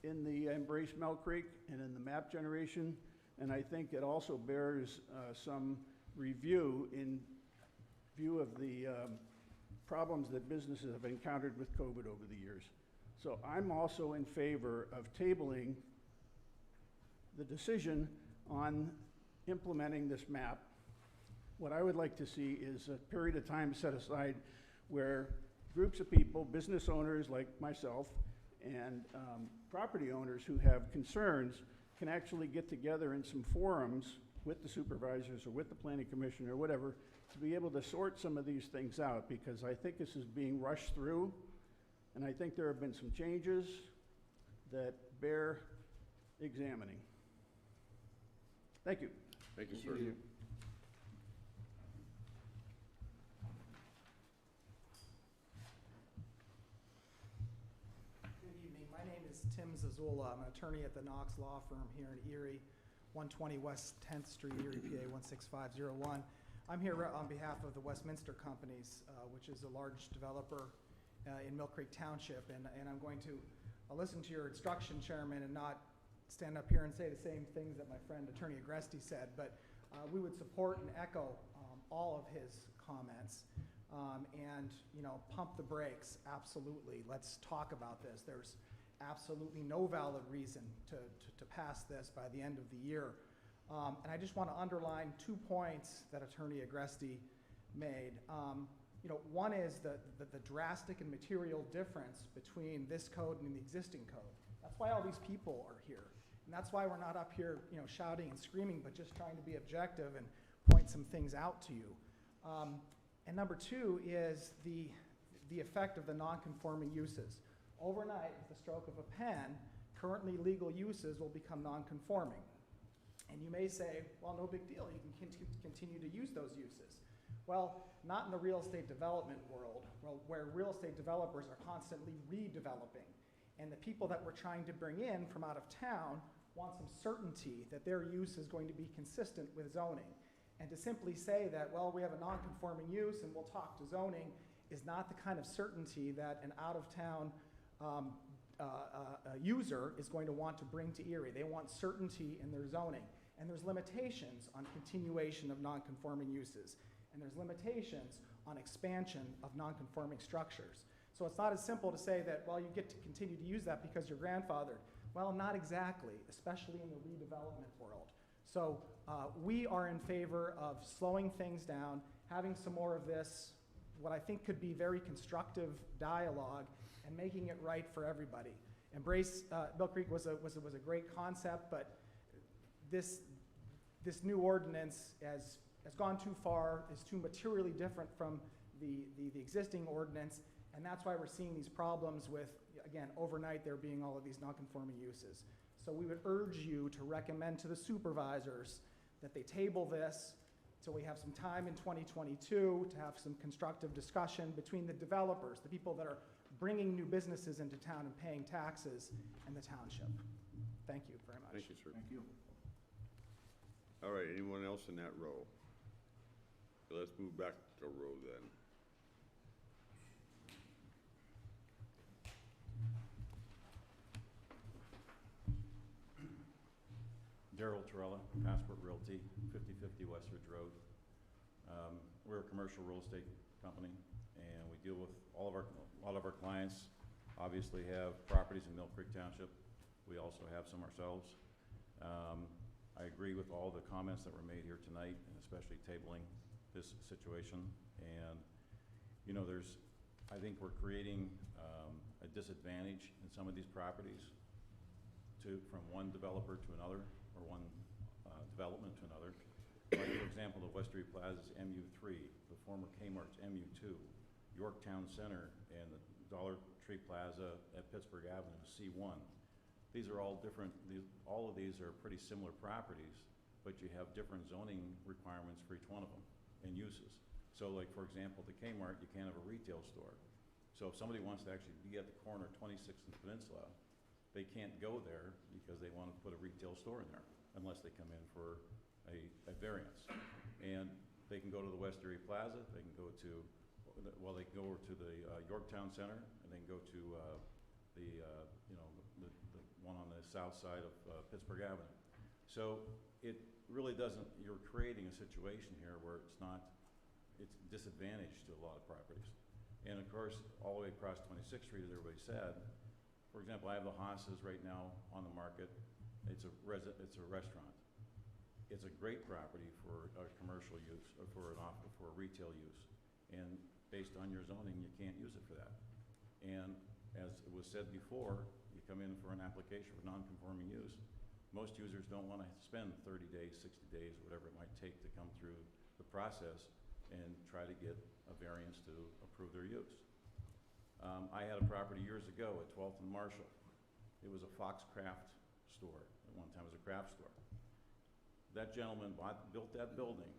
in the Embrace Mill Creek and in the map generation, and I think it also bears some review in view of the problems that businesses have encountered with COVID over the years. So I'm also in favor of tabling the decision on implementing this map. What I would like to see is a period of time set aside where groups of people, business owners like myself, and property owners who have concerns can actually get together in some forums with the supervisors or with the planning commission or whatever to be able to sort some of these things out, because I think this is being rushed through, and I think there have been some changes that bear examining. Thank you. Thank you, sir. Thank you. Good evening. My name is Tim Zazula. I'm an attorney at the Knox Law Firm here in Erie, 120 West 10th Street, Erie, PA 16501. I'm here on behalf of the Westminster Companies, which is a large developer in Mill Creek Township, and I'm going to listen to your instruction, Chairman, and not stand up here and say the same things that my friend Attorney Agresti said, but we would support and echo all of his comments, and pump the brakes. Absolutely. Let's talk about this. There's absolutely no valid reason to pass this by the end of the year. And I just want to underline 2 points that Attorney Agresti made. One is the drastic and material difference between this code and the existing code. That's why all these people are here. And that's why we're not up here shouting and screaming, but just trying to be objective and point some things out to you. And number 2 is the effect of the non-conforming uses. Overnight, with the stroke of a pen, currently legal uses will become non-conforming. And you may say, well, no big deal, you can continue to use those uses. Well, not in the real estate development world, where real estate developers are constantly redeveloping. And the people that we're trying to bring in from out of town want some certainty that their use is going to be consistent with zoning. And to simply say that, well, we have a non-conforming use and we'll talk to zoning is not the kind of certainty that an out-of-town user is going to want to bring to Erie. They want certainty in their zoning. And there's limitations on continuation of non-conforming uses. And there's limitations on expansion of non-conforming structures. So it's not as simple to say that, well, you get to continue to use that because you're grandfathered. Well, not exactly, especially in the redevelopment world. So we are in favor of slowing things down, having some more of this, what I think could be very constructive dialogue, and making it right for everybody. Embrace Mill Creek was a great concept, but this new ordinance has gone too far, is too materially different from the existing ordinance, and that's why we're seeing these problems with, again, overnight there being all of these non-conforming uses. So we would urge you to recommend to the supervisors that they table this till we have some time in 2022 to have some constructive discussion between the developers, the people that are bringing new businesses into town and paying taxes, and the township. Thank you very much. Thank you, sir. Thank you. All right, anyone else in that row? Let's move back to the row then. Darrell Torella, Passport Realty, 5050 Westridge Road. We're a commercial real estate company, and we deal with a lot of our clients obviously have properties in Mill Creek Township. We also have some ourselves. I agree with all the comments that were made here tonight, and especially tabling this situation. And, you know, I think we're creating a disadvantage in some of these properties from one developer to another, or one development to another. Like, for example, the Westery Plaza's MU3, the former Kmart's MU2, Yorktown Center, and the Dollar Tree Plaza at Pittsburgh Avenue, C1. These are all different, all of these are pretty similar properties, but you have different zoning requirements for each one of them and uses. So like, for example, the Kmart, you can't have a retail store. So if somebody wants to actually be at the corner of 26th and Peninsula, they can't go there because they want to put a retail store in there unless they come in for a variance. And they can go to the Westery Plaza, they can go to, well, they can go over to the Yorktown Center, and they can go to the one on the south side of Pittsburgh Avenue. So it really doesn't, you're creating a situation here where it's disadvantaged to a lot of properties. And of course, all the way across 26th Street, as everybody said, for example, I have the Haas's right now on the market. It's a restaurant. It's a great property for a commercial use, or for a retail use. And based on your zoning, you can't use it for that. And as it was said before, you come in for an application for non-conforming use. Most users don't want to spend 30 days, 60 days, whatever it might take to come through the process and try to get a variance to approve their use. I had a property years ago at 12th and Marshall. It was a Fox Craft store. At one time it was a craft store. That gentleman built that building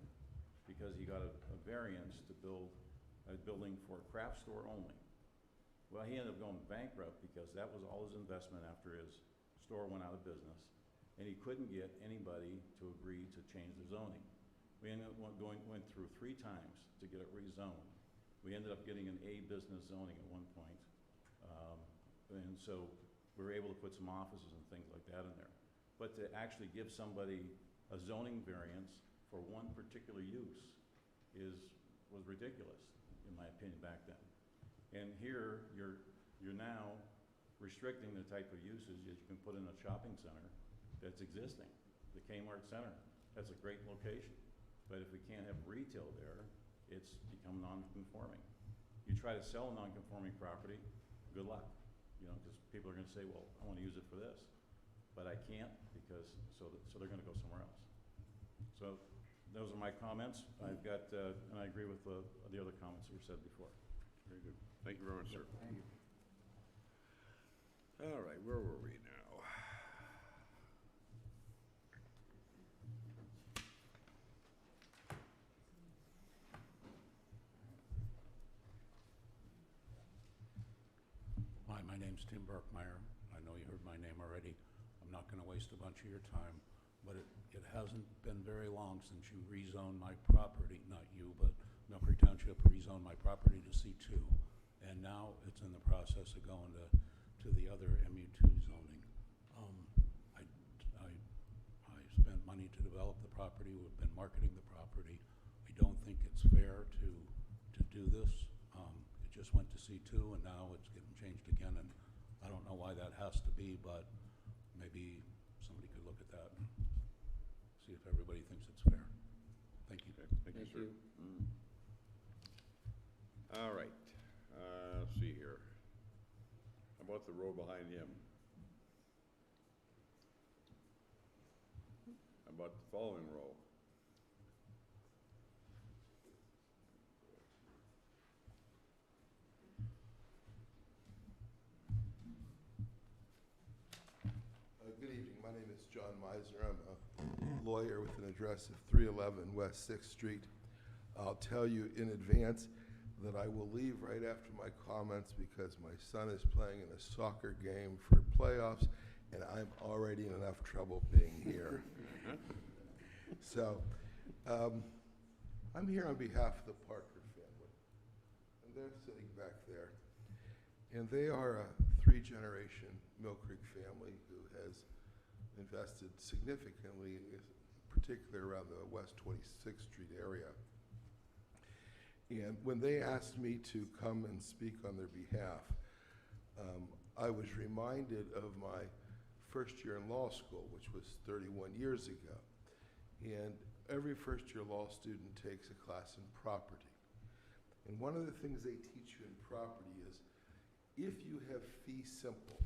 because he got a variance to build a building for a craft store only. Well, he ended up going bankrupt because that was all his investment after his store went out of business, and he couldn't get anybody to agree to change the zoning. We ended up went through 3 times to get it rezoned. We ended up getting an A business zoning at one point, and so we were able to put some offices and things like that in there. But to actually give somebody a zoning variance for one particular use was ridiculous, in my opinion, back then. And here, you're now restricting the type of uses that you can put in a shopping center that's existing. The Kmart Center, that's a great location. But if we can't have retail there, it's become non-conforming. You try to sell a non-conforming property, good luck. You know, because people are gonna say, well, I wanna use it for this, but I can't because, so they're gonna go somewhere else. So those are my comments. I've got, and I agree with the other comments that were said before. Very good. Thank you very much, sir. Thank you. All right, where were we now? Hi, my name's Tim Burkmeyer. I know you heard my name already. I'm not gonna waste a bunch of your time, but it hasn't been very long since you rezoned my property, not you, but Mill Creek Township rezoned my property to C2. And now it's in the process of going to the other MU2 zoning. I spent money to develop the property. We've been marketing the property. I don't think it's fair to do this. It just went to C2 and now it's getting changed again, and I don't know why that has to be, but maybe somebody could look at that and see if everybody thinks it's fair. Thank you. Okay, thank you, sir. All right, let's see here. How about the row behind him? How about the following row? Good evening. My name is John Meisner. I'm a lawyer with an address of 311 West 6th Street. I'll tell you in advance that I will leave right after my comments because my son is playing in a soccer game for playoffs, and I'm already in enough trouble being here. So, I'm here on behalf of the Parker family, and they're sitting back there. And they are a three-generation Mill Creek family who has invested significantly, particularly around the West 26th Street area. And when they asked me to come and speak on their behalf, I was reminded of my first year in law school, which was 31 years ago. And every first-year law student takes a class in property. And one of the things they teach you in property is if you have fee simple,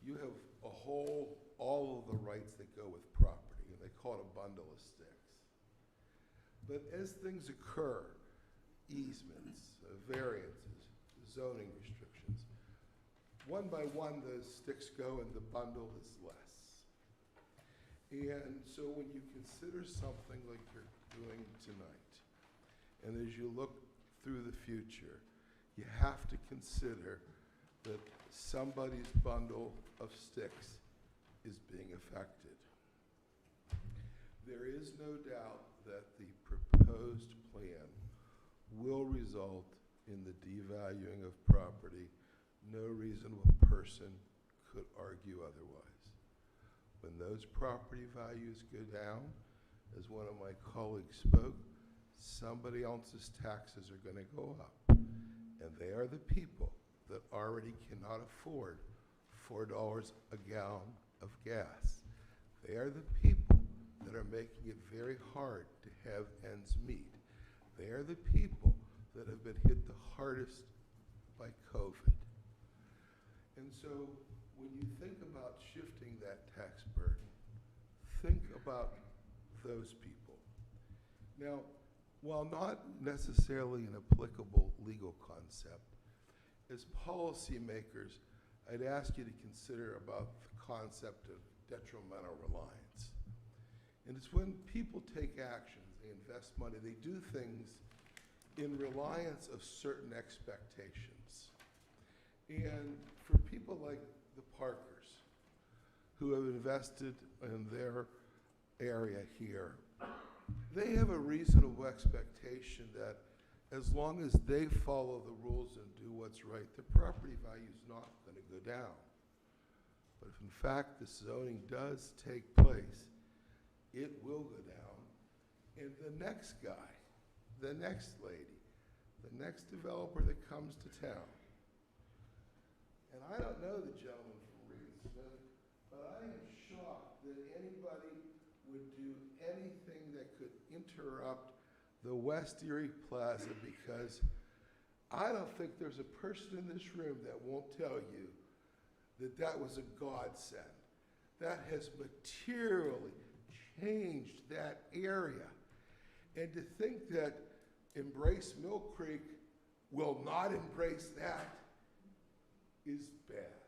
you have all of the rights that go with property, and they call it a bundle of sticks. But as things occur, easements, variances, zoning restrictions, one by one those sticks go and the bundle is less. And so when you consider something like you're doing tonight, and as you look through the future, you have to consider that somebody's bundle of sticks is being affected. There is no doubt that the proposed plan will result in the devaluing of property. No reasonable person could argue otherwise. When those property values go down, as one of my colleagues spoke, somebody else's taxes are going to go up. And they are the people that already cannot afford $4 a gallon of gas. They are the people that are making it very hard to have ends meet. They are the people that have been hit the hardest by COVID. And so when you think about shifting that tax burden, think about those people. Now, while not necessarily an applicable legal concept, as policymakers, I'd ask you to consider about the concept of detrimental reliance. And it's when people take actions, they invest money, they do things in reliance of certain expectations. And for people like the Parkers, who have invested in their area here, they have a reasonable expectation that as long as they follow the rules and do what's right, the property value is not going to go down. But if in fact the zoning does take place, it will go down. And the next guy, the next lady, the next developer that comes to town, and I don't know the gentleman from Reedsmith, but I am shocked that anybody would do anything that could interrupt the West Erie Plaza, because I don't think there's a person in this room that won't tell you that that was a godsend. That has materially changed that area. And to think that Embrace Mill Creek will not embrace that is bad.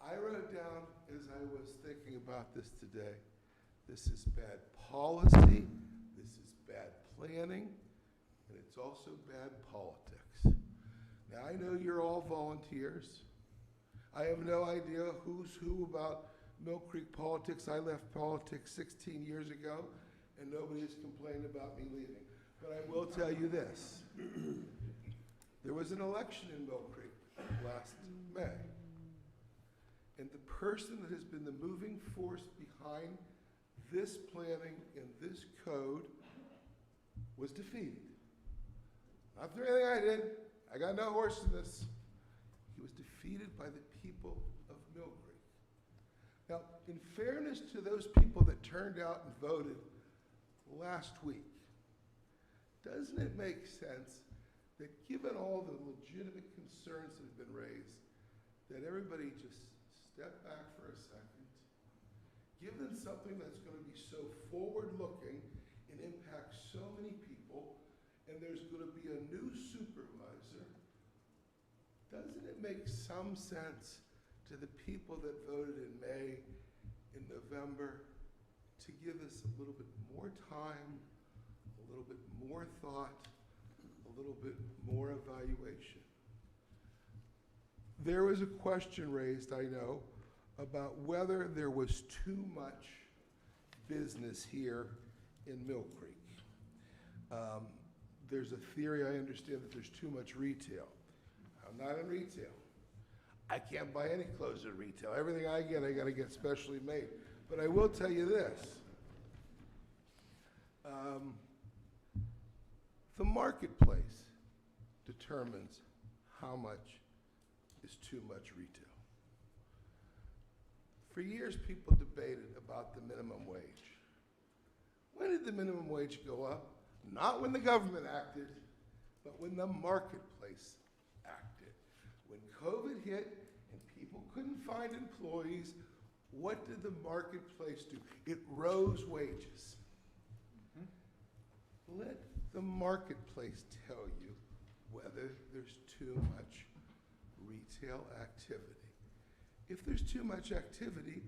I wrote down as I was thinking about this today, this is bad policy, this is bad planning, and it's also bad politics. Now, I know you're all volunteers. I have no idea who's who about Mill Creek politics. I left politics 16 years ago, and nobody has complained about me leaving. But I will tell you this. There was an election in Mill Creek last May, and the person that has been the moving force behind this planning and this code was defeated. Not through anything I did. I got no horse in this. He was defeated by the people of Mill Creek. Now, in fairness to those people that turned out and voted last week, doesn't it make sense that given all the legitimate concerns that have been raised, that everybody just step back for a second, give them something that's going to be so forward-looking and impact so many people, and there's going to be a new supervisor? Doesn't it make some sense to the people that voted in May, in November, to give us a little bit more time, a little bit more thought, a little bit more evaluation? There was a question raised, I know, about whether there was too much business here in Mill Creek. There's a theory, I understand, that there's too much retail. I'm not in retail. I can't buy any clothes at retail. Everything I gotta get specially made. But I will tell you this. The marketplace determines how much is too much retail. For years, people debated about the minimum wage. When did the minimum wage go up? Not when the government acted, but when the marketplace acted. When COVID hit and people couldn't find employees, what did the marketplace do? It rose wages. Let the marketplace tell you whether there's too much retail activity. If there's too much activity,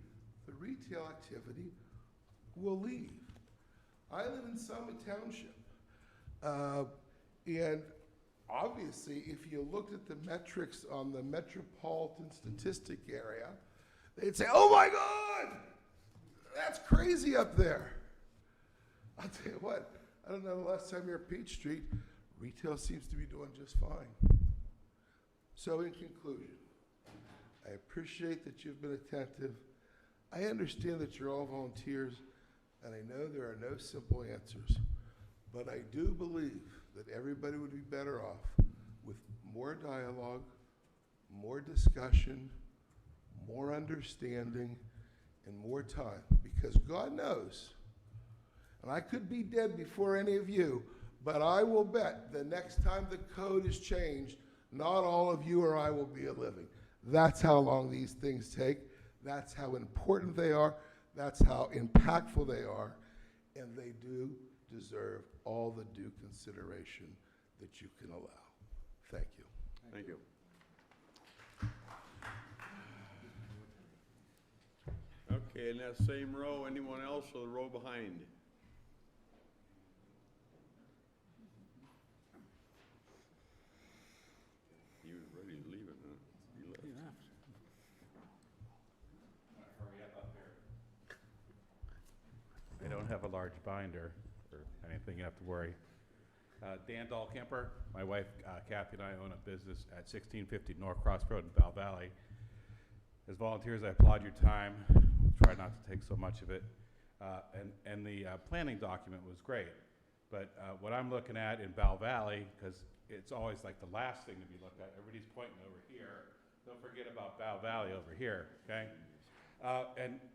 the retail activity will leave. I live in Summit Township, and obviously, if you looked at the metrics on the metropolitan statistic area, they'd say, oh my God, that's crazy up there. I'll tell you what, I don't know the last time you were at Peach Street, retail seems to be doing just fine. So in conclusion, I appreciate that you've been attentive. I understand that you're all volunteers, and I know there are no simple answers, but I do believe that everybody would be better off with more dialogue, more discussion, more understanding, and more time, because God knows, and I could be dead before any of you, but I will bet the next time the code is changed, not all of you or I will be living. That's how long these things take. That's how important they are. That's how impactful they are. And they do deserve all the due consideration that you can allow. Thank you. Thank you. Okay, in that same row, anyone else or the row behind? He was ready to leave it, huh? He left. I don't have a large binder or anything you have to worry. Dan Dahlkemper, my wife Kathy and I own a business at 1650 North Cross Road in Bell Valley. As volunteers, I applaud your time. We'll try not to take so much of it. And the planning document was great. But what I'm looking at in Bell Valley, because it's always like the last thing to be looked at, everybody's pointing over here. Don't forget about Bell Valley over here, okay?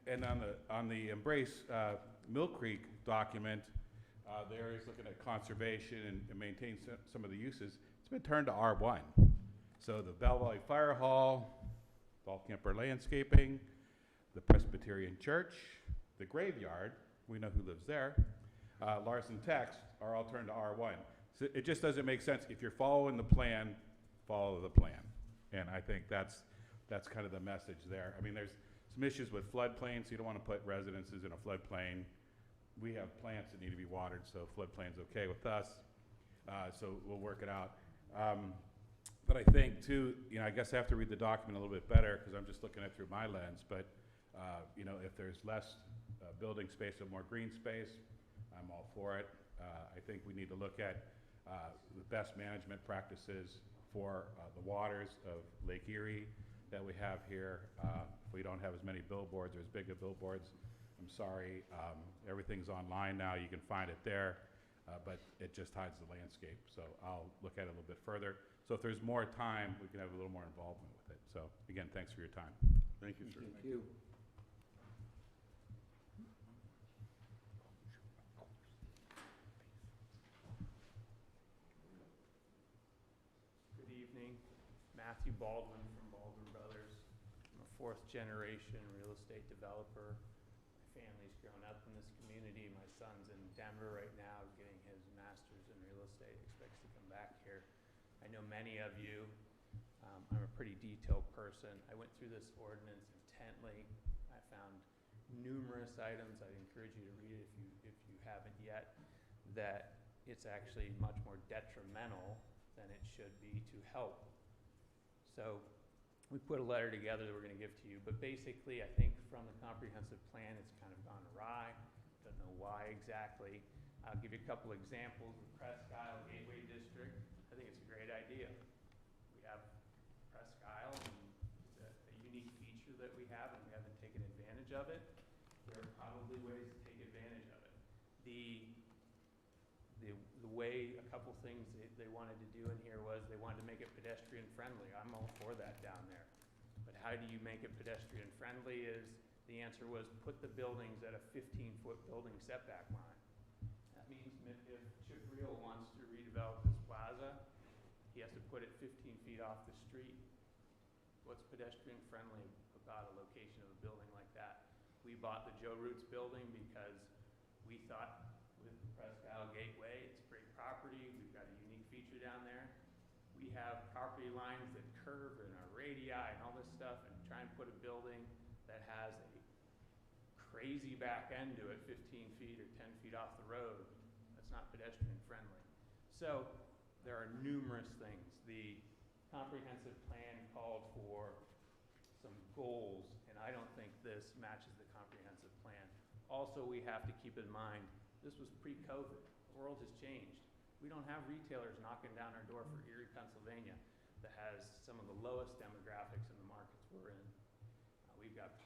And on the Embrace Mill Creek document, there is looking at conservation and maintain some of the uses. It's been turned to R1. So the Bell Valley Fire Hall, Dahlkemper Landscaping, the Presbyterian Church, the graveyard, we know who lives there, Larson Text are all turned to R1. So it just doesn't make sense. If you're following the plan, follow the plan. And I think that's kind of the message there. I mean, there's some issues with floodplains, so you don't want to put residences in a floodplain. We have plants that need to be watered, so floodplain's okay with us. So we'll work it out. But I think too, you know, I guess I have to read the document a little bit better because I'm just looking at it through my lens. But you know, if there's less building space or more green space, I'm all for it. I think we need to look at the best management practices for the waters of Lake Erie that we have here. If we don't have as many billboards or as big of billboards, I'm sorry. Everything's online now. You can find it there, but it just hides the landscape. So I'll look at it a little bit further. So if there's more time, we can have a little more involvement with it. So again, thanks for your time. Thank you, sir. Thank you. Matthew Baldwin from Baldwin Brothers. I'm a fourth-generation real estate developer. My family's grown up in this community. My son's in Denver right now getting his master's in real estate, expects to come back here. I know many of you. I'm a pretty detailed person. I went through this ordinance intently. I found numerous items. I'd encourage you to read it if you haven't yet, that it's actually much more detrimental than it should be to help. So we put a letter together that we're gonna give to you, but basically I think from the comprehensive plan it's kind of gone awry. Don't know why exactly. I'll give you a couple examples. The Presque Isle Gateway District, I think it's a great idea. We have Presque Isle, and it's a unique feature that we have, and we haven't taken advantage of it. There are probably ways to take advantage of it. The way, a couple things they wanted to do in here was they wanted to make it pedestrian friendly. I'm all for that down there. But how do you make it pedestrian friendly is, the answer was put the buildings at a 15-foot building setback line. That means if Chip Real wants to redevelop this plaza, he has to put it 15 feet off the street. What's pedestrian friendly about a location of a building like that? We bought the Joe Roots building because we thought with the Presque Isle Gateway, it's great property, we've got a unique feature down there. We have property lines that curve and are radii and all this stuff, and try and put a building that has a crazy back end to it, 15 feet or 10 feet off the road. That's not pedestrian friendly. So there are numerous things. The comprehensive plan called for some goals, and I don't think this matches the comprehensive plan. Also, we have to keep in mind, this was pre-COVID. The world has changed. We don't have retailers knocking down our door for Erie, Pennsylvania, that has some of the lowest demographics in the markets we're in. We've got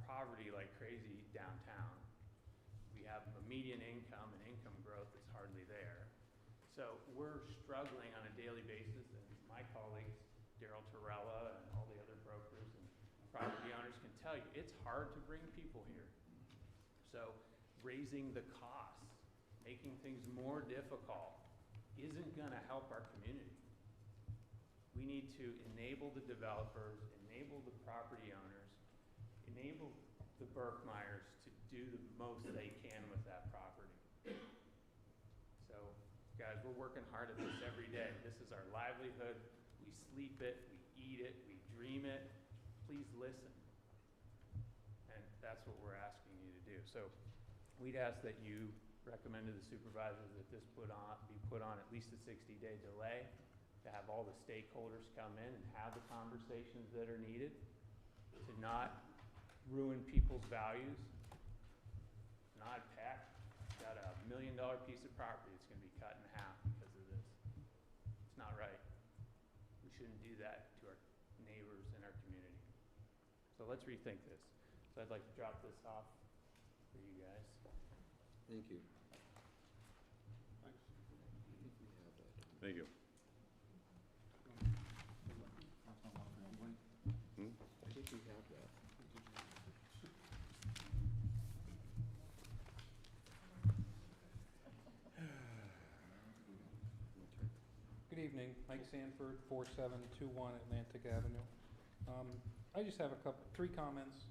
poverty like crazy downtown. We have a median income and income growth that's hardly there. So we're struggling on a daily basis, and my colleagues, Daryl Torella and all the other brokers and property owners can tell you, it's hard to bring people here. So raising the costs, making things more difficult isn't gonna help our community. We need to enable the developers, enable the property owners, enable the Berkmeyers to do the most they can with that property. So, guys, we're working hard at this every day. This is our livelihood. We sleep it, we eat it, we dream it. Please listen. And that's what we're asking you to do. So, we'd ask that you recommend to the supervisors that this be put on at least a 60-day delay, to have all the stakeholders come in and have the conversations that are needed, to not ruin people's values. Not Pat got a $1 million piece of property that's gonna be cut in half because of this. It's not right. We shouldn't do that to our neighbors and our community. So let's rethink this. So I'd like to drop this off for you guys. Thank you. Thanks. I think we have that. Thank you. I think we have that. Good evening, Mike Sanford, 4721 Atlantic Avenue. I just have three comments,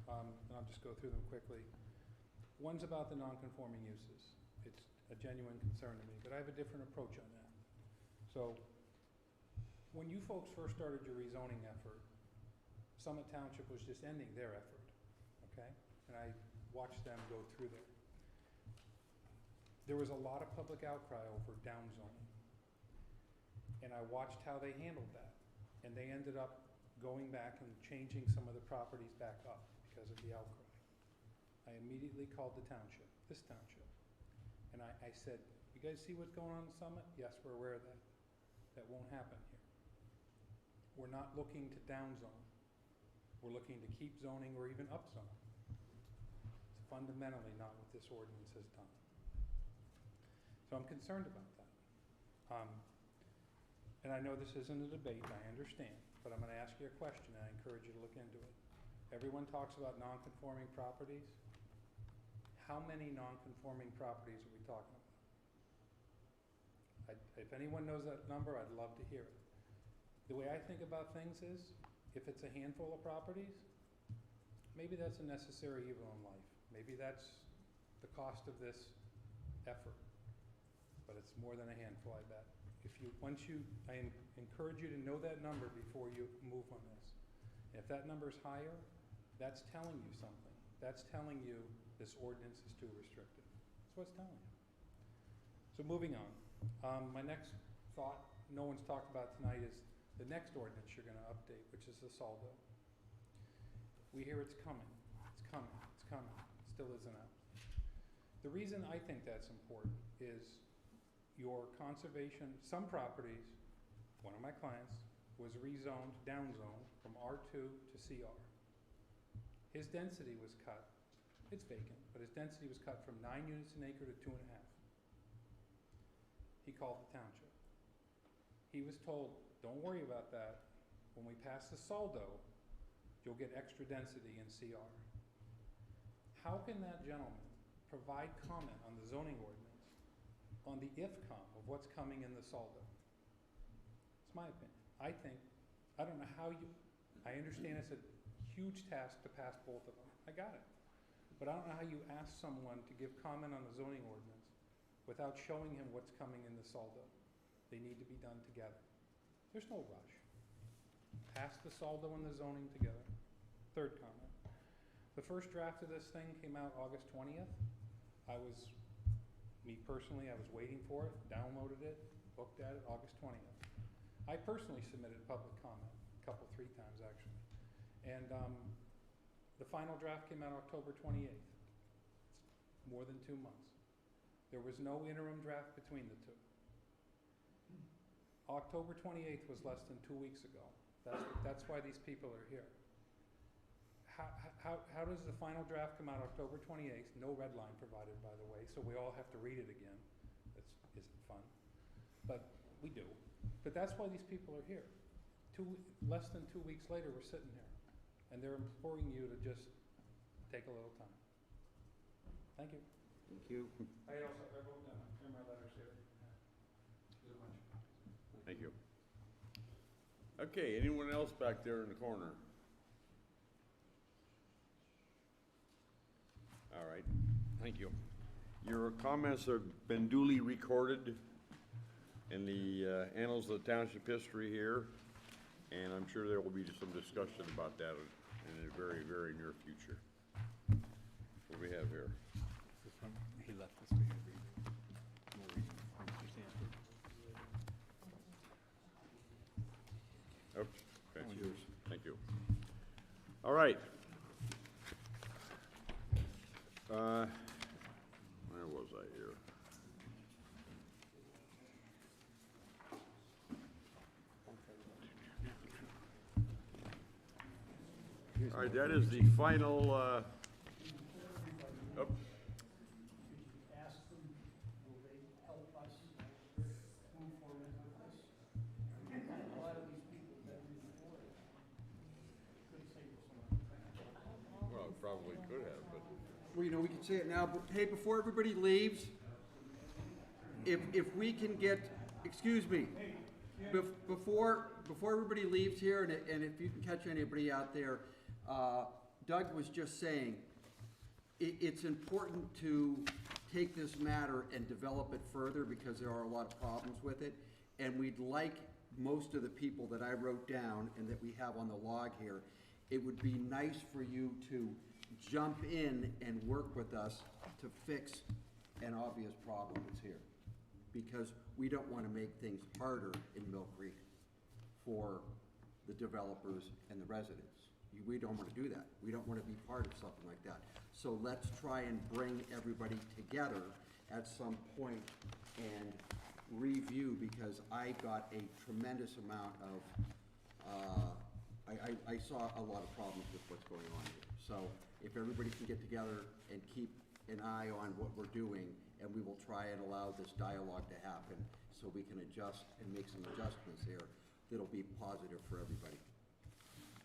and I'll just go through them quickly. One's about the non-conforming uses. It's a genuine concern to me, but I have a different approach on that. So, when you folks first started your rezoning effort, Summit Township was just ending their effort, okay? And I watched them go through there. There was a lot of public outcry over downzoning. And I watched how they handled that. And they ended up going back and changing some of the properties back up because of the outcry. I immediately called the township, this township. And I said, you guys see what's going on in Summit? Yes, we're aware of that. That won't happen here. We're not looking to downzone. We're looking to keep zoning or even upzone. It's fundamentally not what this ordinance has done. So I'm concerned about that. And I know this isn't a debate, I understand, but I'm gonna ask you a question and I encourage you to look into it. Everyone talks about non-conforming properties. How many non-conforming properties are we talking about? If anyone knows that number, I'd love to hear it. The way I think about things is, if it's a handful of properties, maybe that's a necessary evil in life. Maybe that's the cost of this effort. But it's more than a handful, I bet. I encourage you to know that number before you move on this. If that number's higher, that's telling you something. That's telling you this ordinance is too restrictive. That's what it's telling you. So moving on. My next thought, no one's talked about tonight, is the next ordinance you're gonna update, which is the Saldo. We hear it's coming, it's coming, it's coming, it still isn't out. The reason I think that's important is your conservation, some properties, one of my clients was rezoned, downzoned from R2 to CR. His density was cut, it's vacant, but his density was cut from 9 units an acre to 2.5. He called the township. He was told, don't worry about that. When we pass the Saldo, you'll get extra density in CR. How can that gentleman provide comment on the zoning ordinance on the IFCOM of what's coming in the Saldo? It's my opinion. I don't know how you, I understand it's a huge task to pass both of them. I got it. But I don't know how you ask someone to give comment on the zoning ordinance without showing him what's coming in the Saldo. They need to be done together. There's no rush. Pass the Saldo and the zoning together. Third comment. The first draft of this thing came out August 20th. Me personally, I was waiting for it, downloaded it, looked at it August 20th. I personally submitted public comment, three times actually. And the final draft came out October 28th. It's more than 2 months. There was no interim draft between the two. October 28th was less than 2 weeks ago. That's why these people are here. How does the final draft come out October 28th? No red line provided, by the way, so we all have to read it again. That isn't fun, but we do. But that's why these people are here. Less than 2 weeks later, we're sitting here, and they're imploring you to just take a little time. Thank you. Thank you. I wrote down my letters here. There's a bunch. Thank you. Okay, anyone else back there in the corner? All right, thank you. Your comments have been duly recorded in the annals of the township history here, and I'm sure there will be some discussion about that in the very, very near future. What do we have here? This one, he left this for you to read. More reading from Mr. Sanford. Oops, okay. That's yours. Thank you. All right. Where was I here? All right, that is the final, oh, Ask them, will they help us move forward with this? A lot of these people that we before could say this. well, it probably could have, but. Well, you know, we can say it now, but hey, before everybody leaves, if we can get, excuse me, before everybody leaves here, and if you can catch anybody out there, Doug was just saying, it's important to take this matter and develop it further because there are a lot of problems with it, and we'd like most of the people that I wrote down and that we have on the log here, it would be nice for you to jump in and work with us to fix an obvious problem that's here. Because we don't want to make things harder in Mill Creek for the developers and the residents. We don't want to do that. We don't want to be part of something like that. So let's try and bring everybody together at some point and review, because I got a tremendous amount of, I saw a lot of problems with what's going on here. So if everybody can get together and keep an eye on what we're doing, and we will try and allow this dialogue to happen so we can adjust and make some adjustments here that'll be positive for everybody.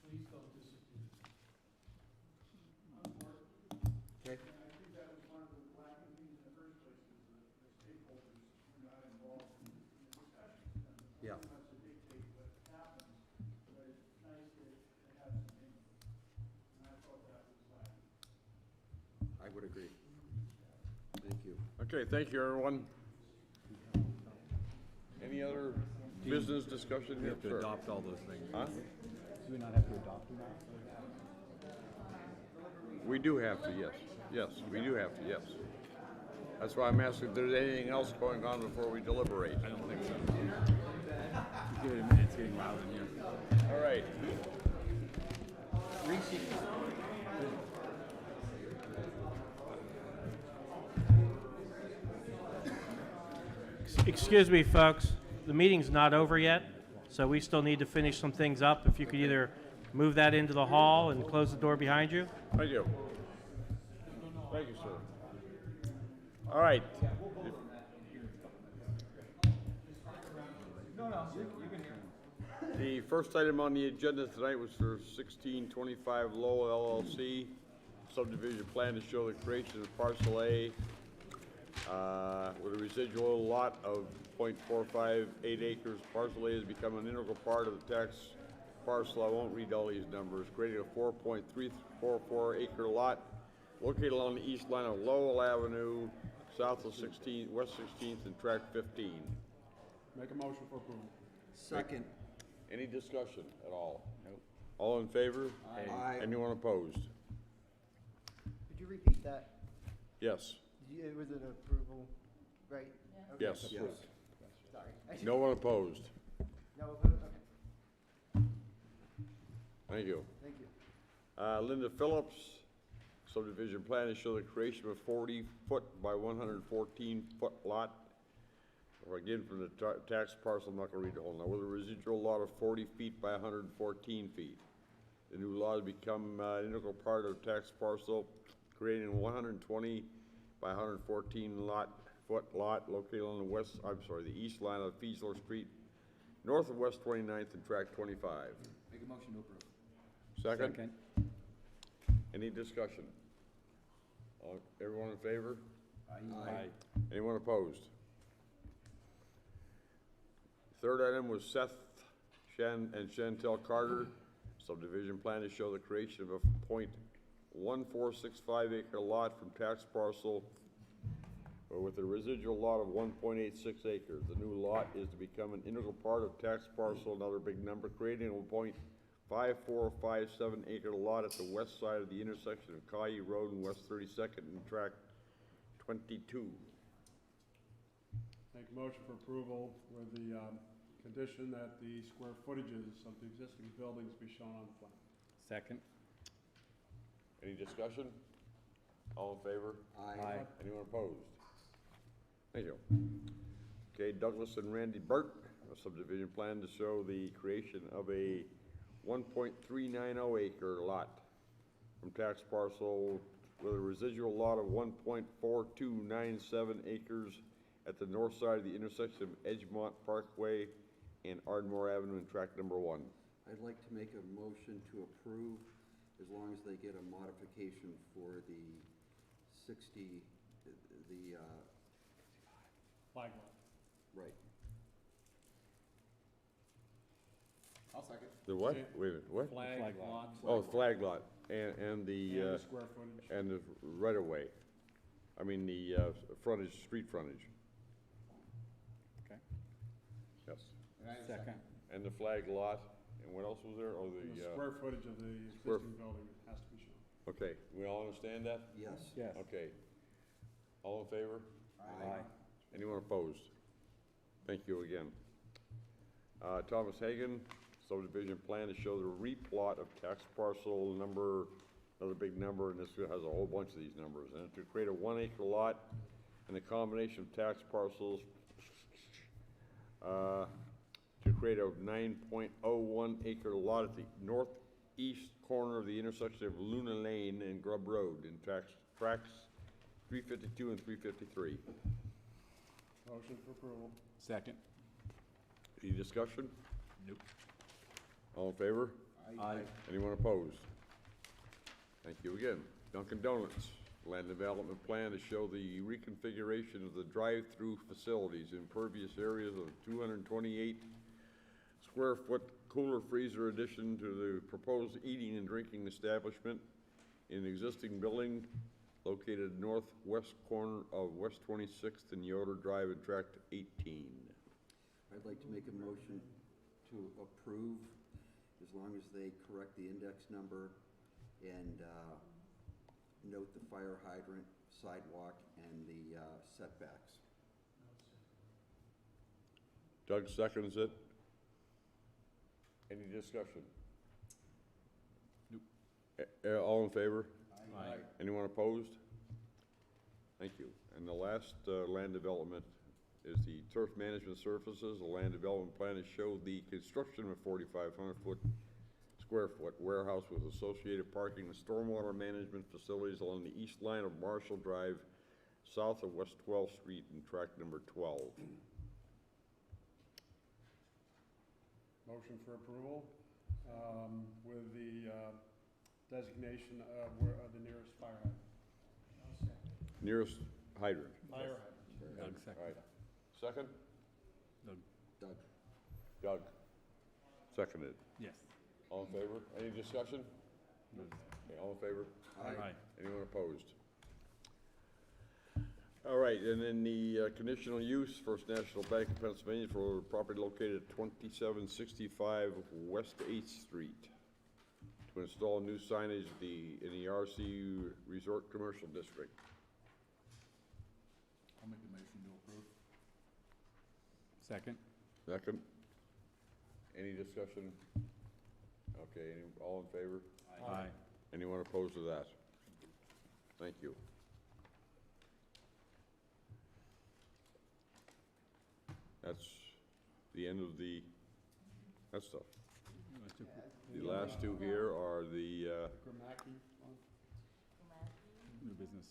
Please don't disappear. Okay? I think that was one of the lacking things in the first place, is the stakeholders were not involved in the discussion. Yeah. Pretty much to dictate what happens. would agree. Thank you. Okay, thank you, everyone. Any other business discussion We here? have to Sir? adopt all those things. Huh? Do we not have to adopt them? We do have to, yes. Yes, we do have to, yes. That's why I'm asking if there's anything else going on before we deliberate. I don't think so. Give it a minute, it's getting loud in here. All right. Excuse me, folks. The meeting's not over yet, so we still need to finish some things up. If you could either move that into the hall and close the door behind you. Thank you. Thank you, sir. All right. The first item on the agenda tonight was for 1625 Lowell LLC, subdivision plan to show the creation of parcel A with a residual lot of .458 acres. Parcel A has become an integral part of the tax parcel. I won't read all these numbers. Creating a 4.344 acre lot located along the east line of Lowell Avenue, south of 16th, west 16th and tract 15. Make a motion for approval. Second. Any discussion at all? Nope. All in favor? Aye. Anyone opposed? Could you repeat that? Yes. It was an approval, right? Okay. Yes. Yes. Sorry. No one opposed. No opposed, okay. Thank you. Thank you. Linda Phillips, subdivision plan to show the creation of a 40-foot by 114-foot lot. Or again, from the tax parcel, I'm not going to read the whole now, with a residual lot of 40 feet by 114 feet. The new lot has become an integral part of the tax parcel, creating a 120 by 114 foot lot located on the east line of Fiesler Street, north of West 29th and tract 25. Make a motion to approve. Second? Any discussion? Everyone in favor? Aye. Anyone opposed? Third item was Seth and Chantel Carter, subdivision plan to show the creation of a .1465 acre lot from tax parcel with a residual lot of 1.86 acres. The new lot is to become an integral part of tax parcel, another big number, creating a .5457 acre lot at the west side of the intersection of Caillou Road and West 32nd and tract 22. Make a motion for approval with the condition that the square footages of the existing buildings be shown on the plan. Second. Any discussion? All in favor? Aye. Anyone opposed? Thank you. Okay, Douglas and Randy Burt, a subdivision plan to show the creation of a 1.390 acre lot from tax parcel with a residual lot of 1.4297 acres at the north side of the intersection of Edgemont Parkway and Ardmore Avenue in tract number 1. I'd like to make a motion to approve as long as they get a modification for the 60, the, Flag lot. right. I'll second. The what? Wait a minute, what? Flag lot. Oh, flag lot, and the, And the square footage. and the right-of-way. I mean, the frontage, street frontage. Okay. Yes. Second. And the flag lot, and what else was there? Oh, The the, square footage of the square existing building has to be shown. okay, we all understand that? Yes. Yes. Okay. All in favor? Aye. Anyone opposed? Thank you again. Thomas Hagan, subdivision plan to show the replot of tax parcel number, another big number, and this has a whole bunch of these numbers, and to create a 1 acre lot and a combination of tax parcels to create a 9.01 acre lot at the northeast corner of the intersection of Luna Lane and Grub Road in tracks 352 and 353. Motion for approval. Second. Any discussion? Nope. All in favor? Aye. Anyone opposed? Thank you again. Dunkin' Donuts, land development plan to show the reconfiguration of the drive-through facilities, impervious areas of 228 square foot cooler freezer addition to the proposed eating and drinking establishment in existing building located northwest corner of West 26th and Yoder Drive and Tract 18. I'd like to make a motion to approve, as long as they correct the index number and note the fire hydrant, sidewalk, and the setbacks. Doug seconds it. Any discussion? Nope. All in favor? Aye. Anyone opposed? Thank you. And the last land development is the turf management surfaces. The land development plan has showed the construction of a 4,500 square foot warehouse with associated parking and stormwater management facilities along the east line of Marshall Drive, south of West 12th Street in tract number 12. Motion for approval, with the designation of where the nearest fire hydrant. Nearest hydrant. Fire hydrant. Doug, second. All right. Second? Doug. Doug. Seconded. Yes. All in favor? Any discussion? Okay, all in favor? Aye. Anyone opposed? All right, and then the conditional use, First National Bank of Pennsylvania for property located at 2765 West 8th Street to install new signage in the RC Resort Commercial District. I'll make the motion to approve. Second. Second. Any discussion? Okay, all in favor? Aye. Anyone opposed to that? Thank you. That's the end of that stuff. The last two here are the, Gramacki one. New business.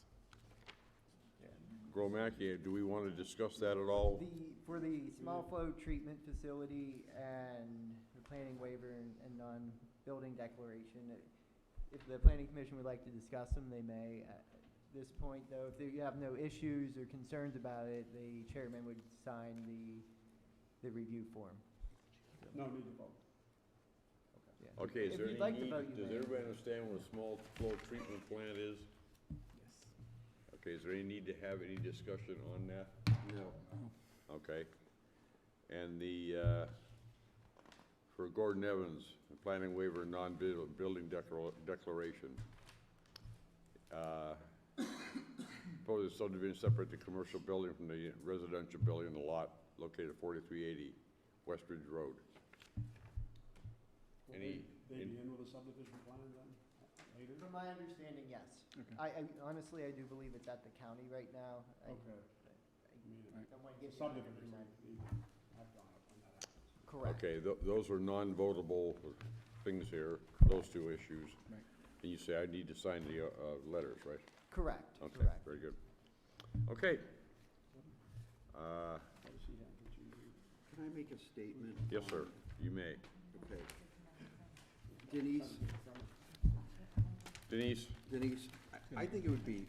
Gromacki. Do we want to discuss that at all? For the small flow treatment facility and the planning waiver and non-building declaration, if the planning commission would like to discuss them, they may. At this point, though, if you have no issues or concerns about it, the chairman would sign the review form. No need to vote. Yeah. Okay, is If there you'd any like to need, vote, you does may. everybody understand what a small flow treatment plant is? Yes. Okay, is there any need to have any discussion on that? No. Okay. And for Gordon Evans, the planning waiver, non-building declaration. Proposed subdivision separate the commercial building from the residential building in the lot located at 4380 Westridge Road. Will Any? they be in with a subdivision plan then, later? From my understanding, yes. Okay. I honestly, I do believe it's at the county right now. Okay. I don't want to give you Subdivision, information. I've gone up when that happens. Correct. Okay, those are non-votable things here, those two issues. Right. And you say I need to sign the letters, right? Correct, Okay, correct. very good. Okay. Can I make a statement? Yes, sir, you may. Okay. Denise, Denise? I think it would be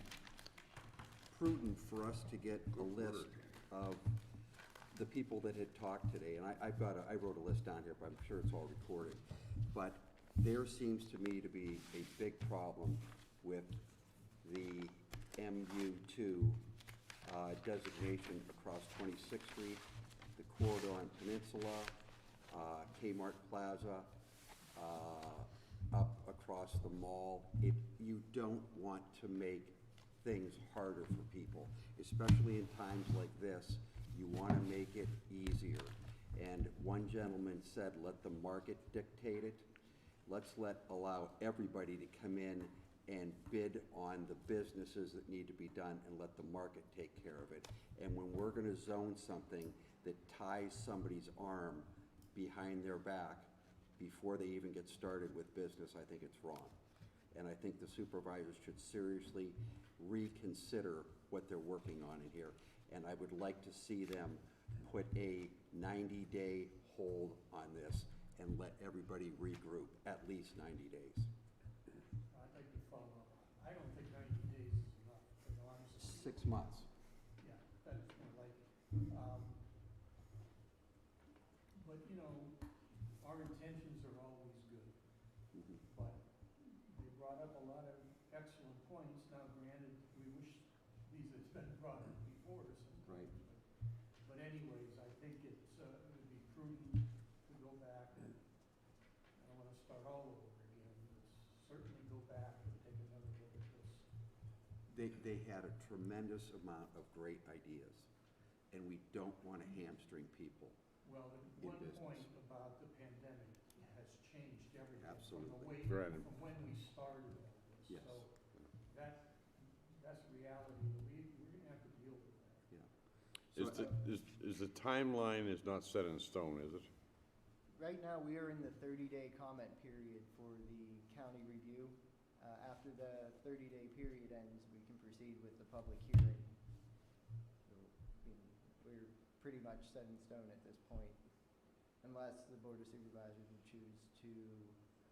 prudent for us to get a list of the people that had talked today, and I wrote a list down here, but I'm sure it's all recorded. But there seems to me to be a big problem with the MU2 designation across 26th Street, the corridor on Peninsula, Kmart Plaza, up across the mall. You don't want to make things harder for people, especially in times like this. You want to make it easier. And one gentleman said, let the market dictate it. Let's allow everybody to come in and bid on the businesses that need to be done and let the market take care of it. And when we're going to zone something that ties somebody's arm behind their back before they even get started with business, I think it's wrong. And I think the supervisors should seriously reconsider what they're working on in here. And I would like to see them put a 90-day hold on this and let everybody regroup, at least 90 days. I'd like to follow up. I don't think 90 days is enough, to be honest with you. 6 months. Yeah, that is more like, but you know, our intentions are always good. But they brought up a lot of excellent points. Now granted, we because it's been brought up before sometimes. Right. But anyways, I think it would be prudent to go back and, I don't wanna start all over again, but certainly go back and take another look at this. They had a tremendous amount of great ideas, and we don't want to hamstring people. Well, the in one business. point about the pandemic has changed everything. Absolutely. From the way, Granted. from when we started all this. Yes. So that's reality. We're gonna have to deal with that. Yeah. Is the timeline is not set in stone, is it? Right now, we are in the 30-day comment period for the county review. After the 30-day period ends, we can proceed with the public hearing. So, we're pretty much set in stone at this point, unless the Board of Supervisors would choose to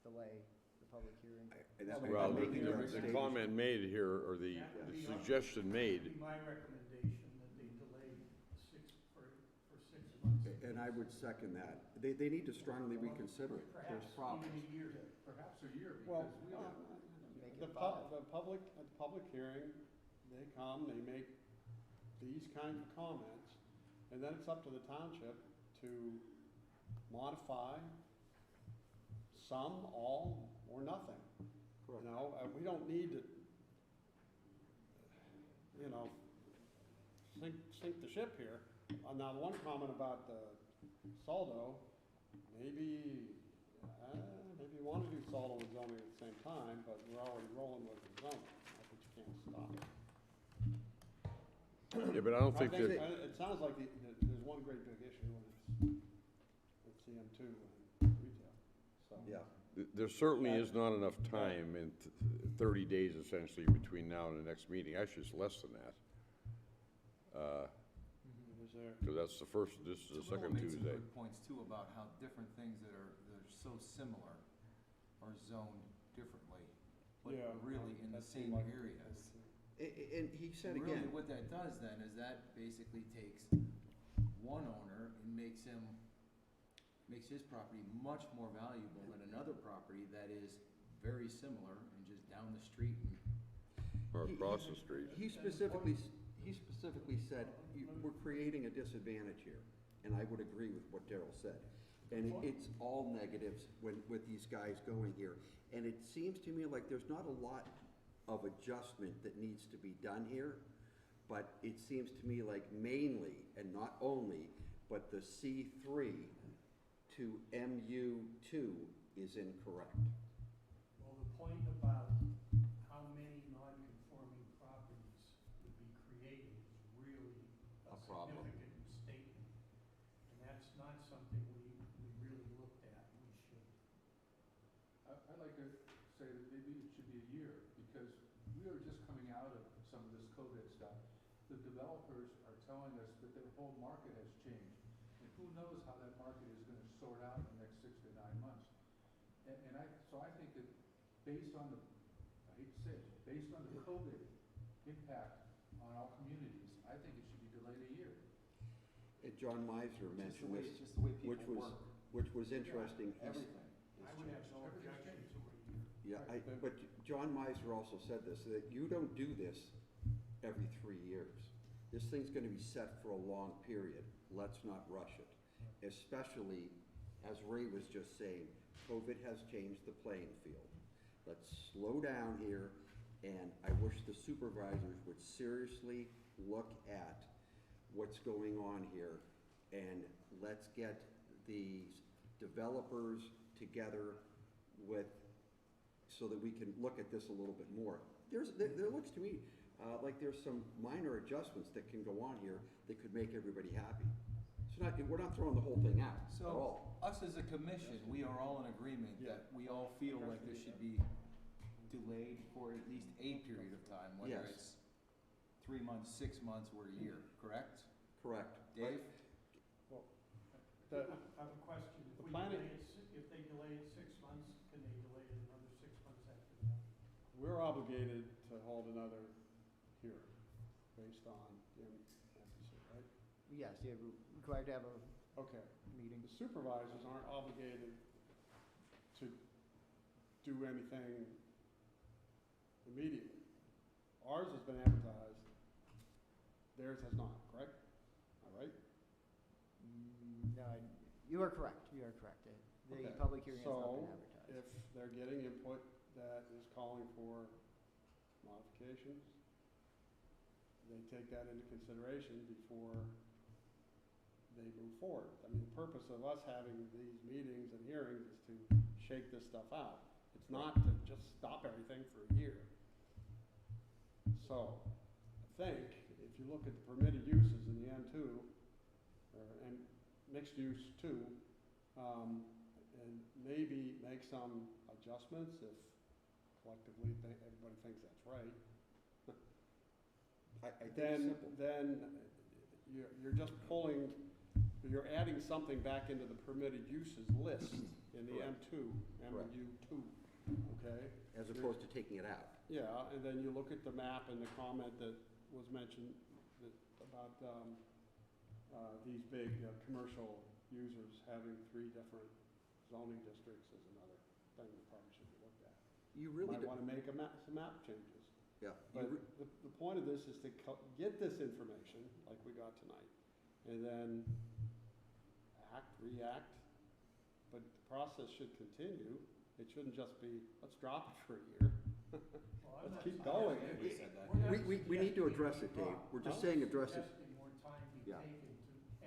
delay the public hearing. Well, the comment made here, or the suggestion made, That'd be my recommendation, that they delay for 6 months. And I would second that. They need to strongly reconsider it. There's Perhaps problems. even a year. Perhaps a year, Well, because we don't, Make the it public, at the public hearing, they come, they make these kinds of comments, and then it's up to the township to modify some, all, or nothing. You know, we don't need to, sink the ship here. Now, the one comment about the Saldo, maybe you want to do Saldo and zoning at the same time, but we're already rolling with the zoning, but you can't stop. yeah, but I don't think that, It sounds like there's one great big issue, and it's CM2 and retail, so. Yeah. there certainly is not enough time in 30 days essentially between now and the next meeting. Actually, it's less than that. Because that's the first, this is the second Made some Tuesday. good points too about how different things that are so similar are zoned differently, but Yeah, really in the that same seemed like- areas. And he said And again. really what that does then is that basically takes one owner and makes his property much more valuable than another property that is very similar and just down the street and Or across the street. He specifically said, we're creating a disadvantage here, and I would agree with what Daryl said. And it's all negatives with these guys going here. And it seems to me like there's not a lot of adjustment that needs to be done here, but it seems to me like mainly, and not only, but the C3 to MU2 is incorrect. Well, the point about how many non-conforming properties would be created is really a problem. significant statement. And that's not something we really looked at. We should. I'd like to say that maybe it should be a year, because we are just coming out of some of this COVID stuff. The developers are telling us that their whole market has changed, and who knows how that market is gonna sort out in the next 6 to 9 months. So I think that based on I hate to say it, based on the COVID impact on all communities, I think it should be delayed a year. John Meisner mentioned this, just the way people which was interesting. He s- everything. I would have no objection to a year. Yeah, but John Meisner also said this, that you don't do this every 3 years. This thing's gonna be set for a long period. Let's not rush it. Especially, as Ray was just saying, COVID has changed the playing field. Let's slow down here, and I wish the supervisors would seriously look at what's going on here, and let's get these developers together so that we can look at this a little bit more. There looks to me like there's some minor adjustments that can go on here that could make everybody happy. We're not throwing the whole thing out at all. So, us as a commission, we are all in agreement that we all feel like this should be delayed for at least a period of time, whether Yes. it's 3 months, 6 months, or a year, correct? Correct. Dave? I have a question. If they delay it 6 months, can they delay it another 6 months after that? We're obligated to hold another hearing based on the emphasis, right? Yes, yeah, we're required to have a Okay. meeting. The supervisors aren't obligated to do anything immediately. Ours has been advertised Theirs has not, correct? All right? No, you are correct, you are correct. The Okay. public hearing has not been So, advertised. if they're getting input that is calling for modifications, they take that into consideration before they move forward. I mean, the purpose of us having these meetings and hearings is to shake this stuff out. It's not to just stop everything for a year. So, I think if you look at the permitted uses in the M2, and mixed use too, and maybe make some adjustments if collectively everybody thinks that's right. I think it's simple. Then you're just you're adding something back into the permitted uses list in the Correct. M2, Correct. MU2, okay? As opposed to taking it out. Yeah, and then you look at the map and the comment that was mentioned about these big commercial users having 3 different zoning districts is another thing that probably should be looked at. You really Might do- want to make some map changes. Yeah. But the point of this is to get this information, like we got tonight, and then react, but the process should continue. It shouldn't just be, let's drop it for a year. Let's keep going. We need to address it, Dave. We're just saying address it. Suggesting more time be Yeah. taken to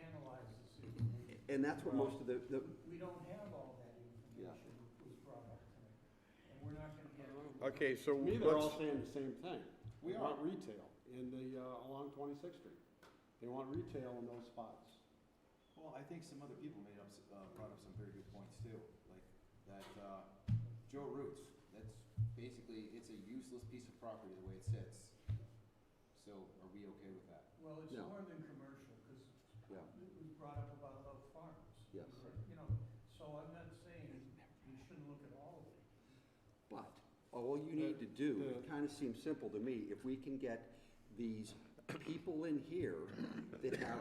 analyze this information. And that's what most of the We don't have all that information was brought up tonight, and we're not gonna get. Okay, so To me, they're all let's, saying the same thing. We They are. want retail in the, along 26th Street. They want retail in those spots. Well, I think some other people brought up some very good points too, like that, Joe Roots, that's basically, it's a useless piece of property the way it sits. So are we okay with that? Well, it's No. more than commercial, because Yeah. it was brought up about Love Farms. Yes. You know, so I'm not saying we shouldn't look at all of it. But all you need to do, it kind of seems simple to me, if we can get these people in here that have,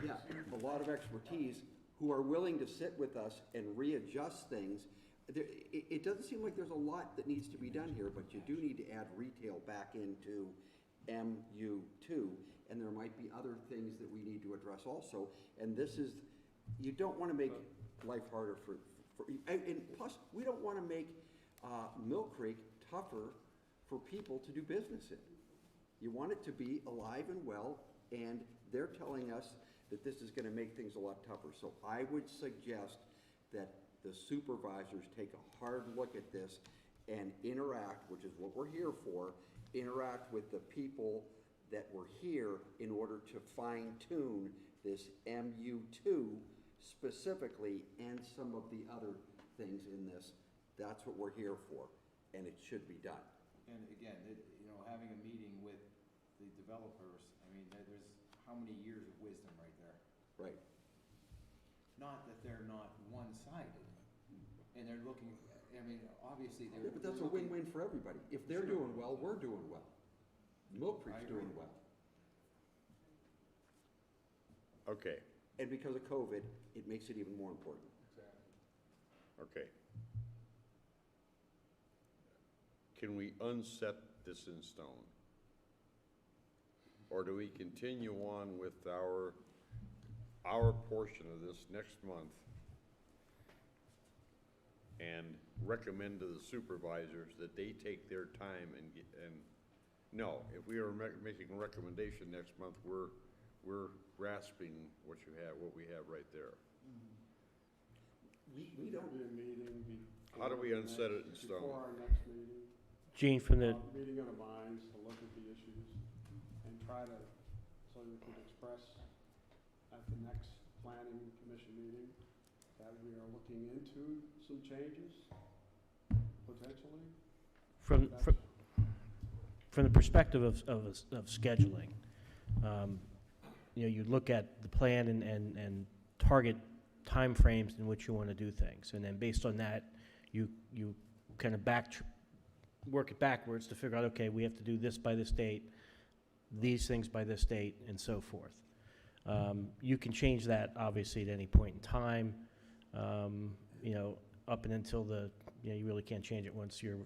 yeah, a lot of expertise, who are willing to sit with us and readjust things. It doesn't seem like there's a lot that needs to be done here, but you do need to add retail back into MU2, and there might be other things that we need to address also. And this is, you don't want to make life harder and plus, we don't want to make Mill Creek tougher for people to do business in. You want it to be alive and well, and they're telling us that this is going to make things a lot tougher. So I would suggest that the supervisors take a hard look at this and interact, which is what we're here for, interact with the people that were here in order to fine-tune this MU2 specifically and some of the other things in this. That's what we're here for, and it should be done. And again, having a meeting with the developers, I mean, there's how many years of wisdom right there? Right. Not that they're not one-sided, and they're looking, I mean, obviously they're. Yeah, but that's a win-win for everybody. If they're doing well, we're doing well. Mill Creek's doing well. okay, And because of COVID, it makes it even more important. okay. Can we unset this in stone? Or do we continue on with our portion of this next month and recommend to the supervisors that they take their time and no, if we are making a recommendation next month, we're grasping what we have right there. We don't. Be a meeting How do we unset it in stone? Before our next meeting. Gene, from the, Meeting of the minds to look at the issues and try to, so we can express at the next planning commission meeting that we are looking into some changes, potentially. from the perspective of scheduling, you look at the plan and target timeframes in which you want to do things, and then based on that, you kind of work it backwards to figure out, okay, we have to do this by this date, these things by this date, and so forth. You can change that obviously at any point in time, up and until you really can't change it once the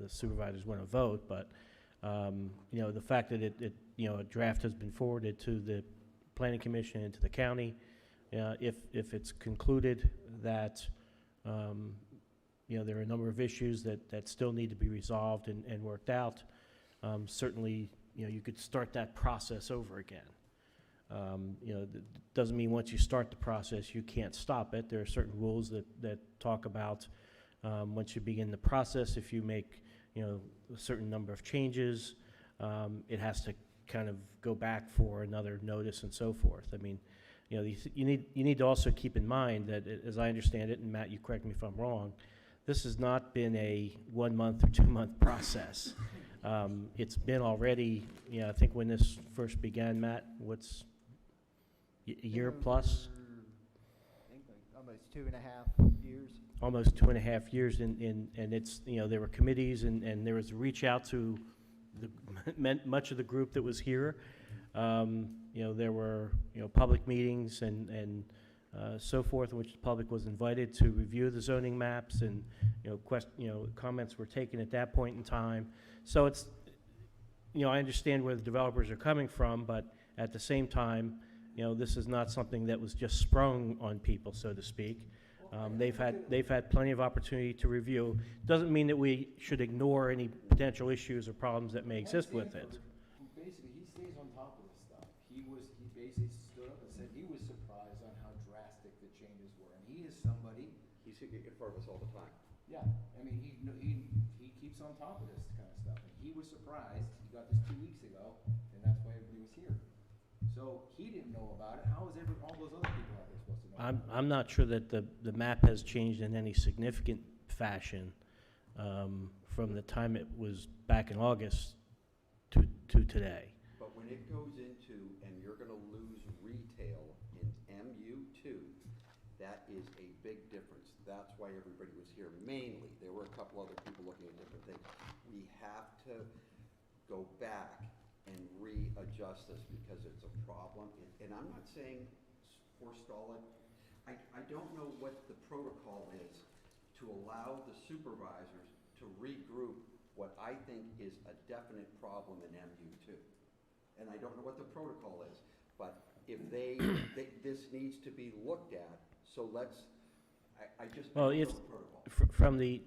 supervisors want to vote, but You know, the fact that you know, a draft has been forwarded to the Planning Commission and to the county, if it's concluded that, you know, there are a number of issues that still need to be resolved and worked out, certainly, you know, you could start that process over again. You know, doesn't mean once you start the process, you can't stop it. There are certain rules that talk about once you begin the process, if you make, you know, a certain number of changes, it has to kind of go back for another notice and so forth. I mean, you know, you need to also keep in mind that, as I understand it, and Matt, you correct me if I'm wrong, this has not been a 1 month or 2 month process. It's been already, you know, I think when this first began, Matt, what's a year plus? I think like almost 2.5 years. Almost 2.5 years, and it's, you know, there were committees and there was a reach out to much of the group that was here. You know, there were, you know, public meetings and so forth, in which the public was invited to review the zoning maps, and, you know, comments were taken at that point in time. So it's, you know, I understand where the developers are coming from, but at the same time, you know, this is not something that was just sprung on people, so to speak. They've had plenty of opportunity to review. Doesn't mean that we should ignore any potential issues or problems that may exist with it. Basically, he stays on top of this stuff. He basically stood up and said he was surprised on how drastic the changes were, and he is somebody. He's in front of us all the time. Yeah, I mean, he keeps on top of this kind of stuff, and he was surprised. He got this 2 weeks ago, and that's why everybody was here. So he didn't know about it. How is all those other people out there supposed to know? I'm not sure that the map has changed in any significant fashion from the time it was back in August to today. But when it goes into, and you're gonna lose retail in MU2, that is a big difference. That's why everybody was here mainly. There were a couple other people looking at different things. We have to go back and readjust this because it's a problem. And I'm not saying forestall it. I don't know what the protocol is to allow the supervisors to regroup what I think is a definite problem in MU2. And I don't know what the protocol is, but if this needs to be looked at, so let's, I just Well, don't know if, the protocol. from the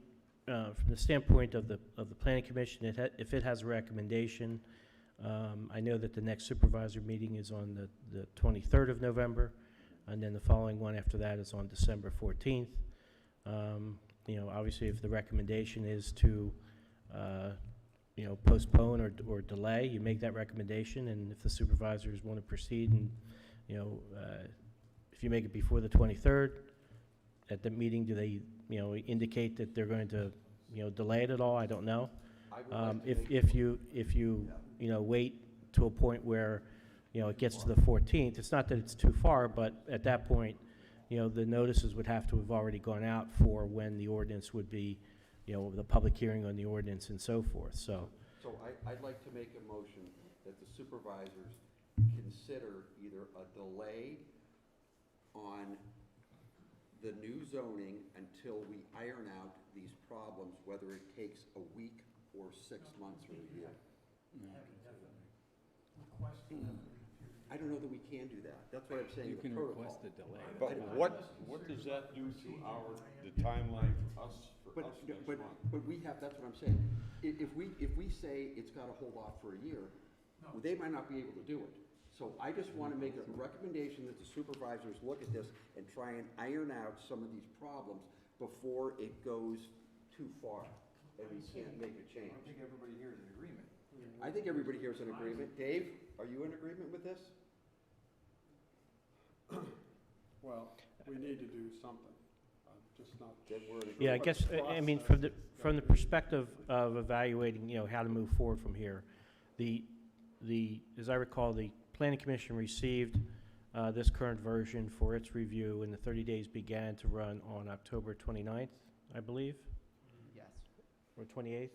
standpoint of the Planning Commission, if it has a recommendation, I know that the next supervisor meeting is on the 23rd of November, and then the following one after that is on December 14th. You know, obviously, if the recommendation is to, you know, postpone or delay, you make that recommendation, and if the supervisors want to proceed, and, you know, if you make it before the 23rd, at the meeting, do they, you know, indicate that they're going to, you know, delay it at all? I don't know. If you you know, wait to a point where, you know, it gets to the 14th, it's not that it's too far, but at that point, you know, the notices would have to have already gone out for when the ordinance would be, you know, the public hearing on the ordinance and so forth, so. So I'd like to make a motion that the supervisors consider either a delay on the new zoning until we iron out these problems, whether it takes a week or 6 months or a year. I don't know that we can do that. That's what I'm saying, You the can protocol. request a delay. But what does that do to the timeline for us next month? But we have, that's what I'm saying. If we say it's gotta hold off for a year, they might not be able to do it. So I just wanna make a recommendation that the supervisors look at this and try and iron out some of these problems before it goes too far and we can't make a change. I don't think everybody here is in agreement. I think everybody here is in agreement. Dave, are you in agreement with this? Well, we need to do something, just not. Then we're in agreement. Yeah, I guess, I mean, from the perspective of evaluating, you know, how to move forward from here, as I recall, the Planning Commission received this current version for its review, and the 30 days began to run on October 29th, I believe, Yes. or 28th.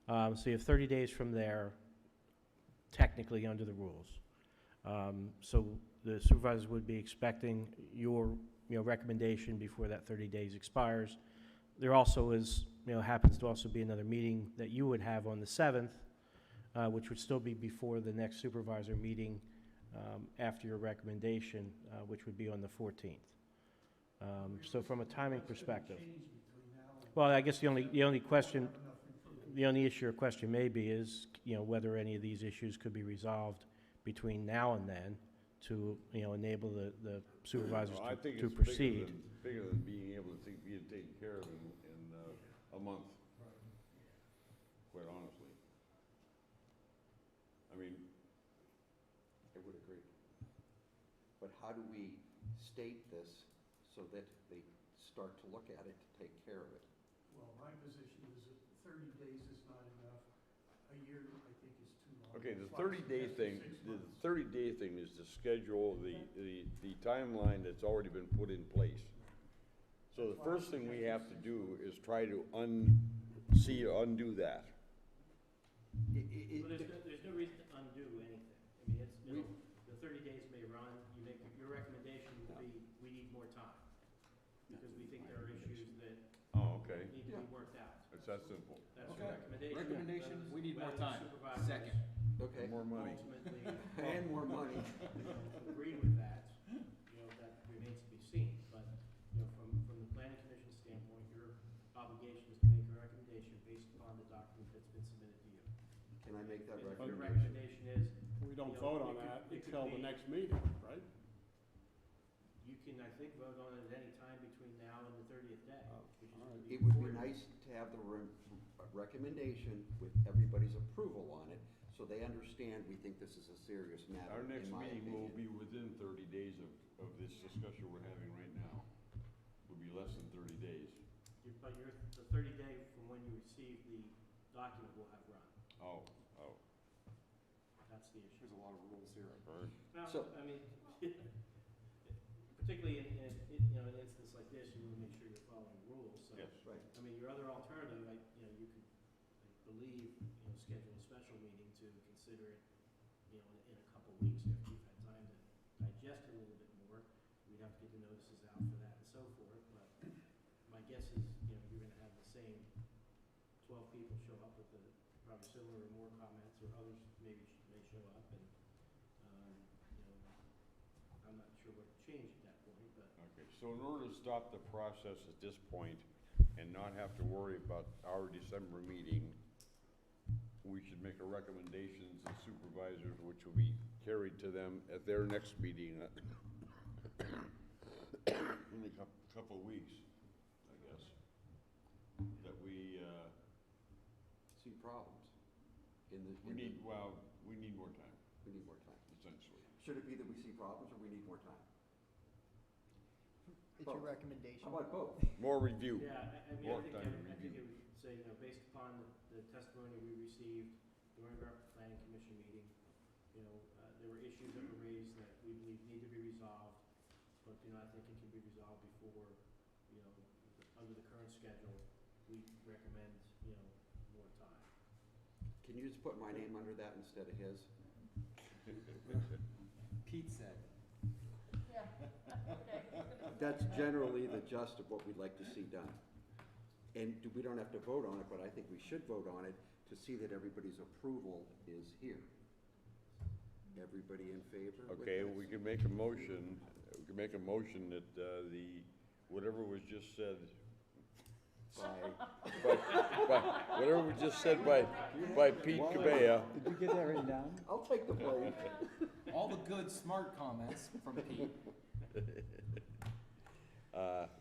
So you have 30 days from there, technically under the rules. So the supervisors would be expecting your, you know, recommendation before that 30 days expires. There also is, you know, happens to also be another meeting that you would have on the 7th, which would still be before the next supervisor meeting after your recommendation, which would be on the 14th. So from a timing perspective. Well, I guess the only question, the only issue or question may be is, whether any of these issues could be resolved between now and then to, enable the supervisors Well, I think to it's proceed. bigger than being able to be taken care of in a month, quite honestly. I mean, I would agree. But how do we state this so that they start to look at it to take care of it? Well, my position is that 30 days is not enough. A year, I think, is too long. okay, the That's why I 30-day suggested thing, 6 the months. 30-day thing is to schedule the timeline that's already been put in place. So the first thing we have to do is try to undo that. Well, there's no reason to undo anything. I mean, the 30 days may run, your recommendation would be, we need more time. Because we think there are issues that Oh, okay. need to be worked out. It's that simple. That's Okay. your recommendation. Recommendation, we need more Whether the time. supervisors Second. Okay. More money. Ultimately, And more money. agree with that, that remains to be seen. But, from the planning commission standpoint, your obligation is to make a recommendation based upon the document that's been submitted to you. Can I make that And if your recommendation? recommendation is, We don't you know, vote on it could- that it could until the be- next meeting, right? you can, I think, vote on it at any time between now and the 30th day, which is all right. It would be nice to have the recommendation with everybody's approval on it, so they understand we think this is a serious matter, Our next in my meeting will opinion. be within 30 days of this discussion we're having right now. Will be less than 30 days. But the 30 day from when you receive the document will have run. Oh. That's the issue. There's a lot of rules here. Well, So- I mean, particularly in an instance like this, you want to make sure you're following rules. So, Yes. Right. I mean, your other alternative, you could, I believe, schedule a special meeting to consider it, in a couple weeks after you've had time to digest it a little bit more. We'd have to get the notices out for that and so forth, but my guess is, you're gonna have the same 12 people show up with probably similar or more comments, or others may show up, and, I'm not sure what changed at that point, but. Okay, so in order to stop the process at this point and not have to worry about our December meeting, we should make a recommendation to the supervisors, which will be carried to them at their next meeting in a couple of weeks, I guess, that we, See problems in the. we need more time, We need more time. essentially. Should it be that we see problems or we need more time? It's your Both. recommendation. How about both? More review. Yeah, I More think time to I think review. it would say, based upon the testimony we received during our planning commission meeting, there were issues that were raised that we believe need to be resolved, but, I think it can be resolved before, under the current schedule, we recommend, more time. Can you just put my name under that instead of his? Pete said. That's generally the gist of what we'd like to see done. And we don't have to vote on it, but I think we should vote on it to see that everybody's approval is here. Everybody in favor? with Okay, this? we can make a motion, that, whatever was just said whatever was just said by Pete Cabea. Did you get that written down? I'll take the blame. All the good, smart comments from Pete.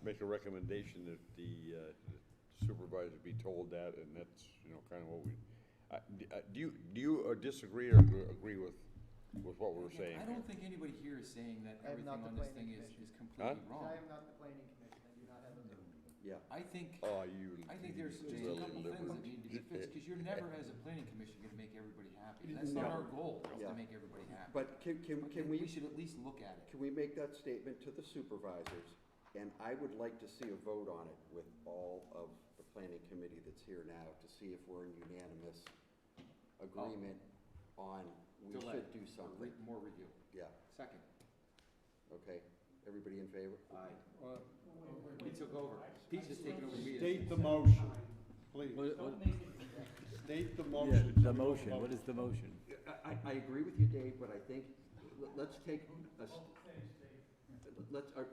Make a recommendation that the supervisor be told that, and that's, kind of what we, do you disagree or agree with what we're saying? I don't think anybody here is saying that I am everything not the on this planning thing commission. is completely wrong. I am not the planning commission, I do not have a vote. Yeah. I think there's just a couple things that need to be fixed, because you're never, as a planning commission, gonna make everybody happy. That's not our goal, is Yeah. to make everybody happy. But can We we, should at least look at it. can we make that statement to the supervisors? And I would like to see a vote on it with all of the planning committee that's here now, to see if we're in unanimous agreement on we Delay. should do something. More review. Yeah, Second. okay. Everybody in favor? Aye. Pete took over. Pete's just taking over the meeting. State the motion, please. state the motion. The motion, what is the motion? I agree with you, Dave, but I think, let's take a, let's, Doug, I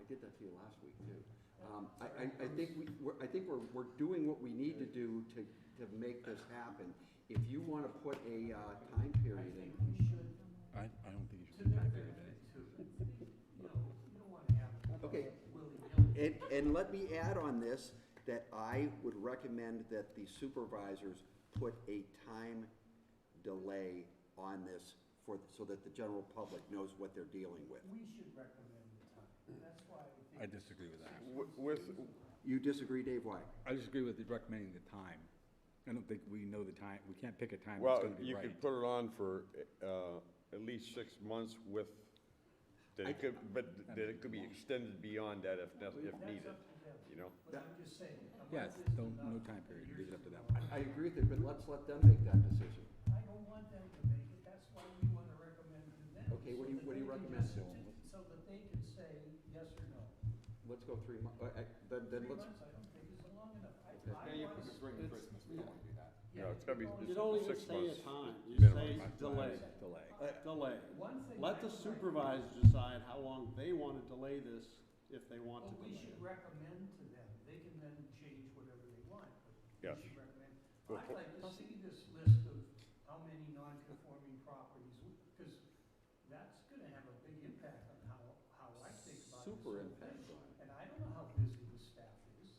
did that to you last week too. I think we're doing what we need to do to make this happen. If you wanna put a, time period in. I don't think you should do time period. Okay, and let me add on this, that I would recommend that the supervisors put a time delay on this so that the general public knows what they're dealing with. We should recommend the time. That's why I disagree with that. You disagree, Dave, why? I disagree with recommending the time. I don't think we know the time, we can't pick a time that's Well, gonna be you right. could put it on for, at least 6 months with, that it could, but that it could be extended beyond that if needed, you know? But I'm just saying. Yes, no time period, leave it up to them. I agree with you, but let's let them make that decision. I don't want them to make it, that's why we want to recommend to them. Okay, what do you so that they can recommend? just- So that they can say yes or no. Let's go 3 months, then 3 let's, months, I don't think is long enough. Okay. I Yeah, want to. bring Christmas, we don't wanna do that. No, it's gotta be You don't even 6 say a months. time, you minimum. say delay. Delay. Delay. One thing Let I the would like- supervisors decide how long they want to delay this, if they want to Well, we delay should it. recommend to them, they can then change whatever they want, but Yes. we should recommend. Well, I'd like to see this list of how many non-conforming properties, because that's gonna have a big impact on how I think about this Super whole impact. thing. And I don't know how busy the staff is.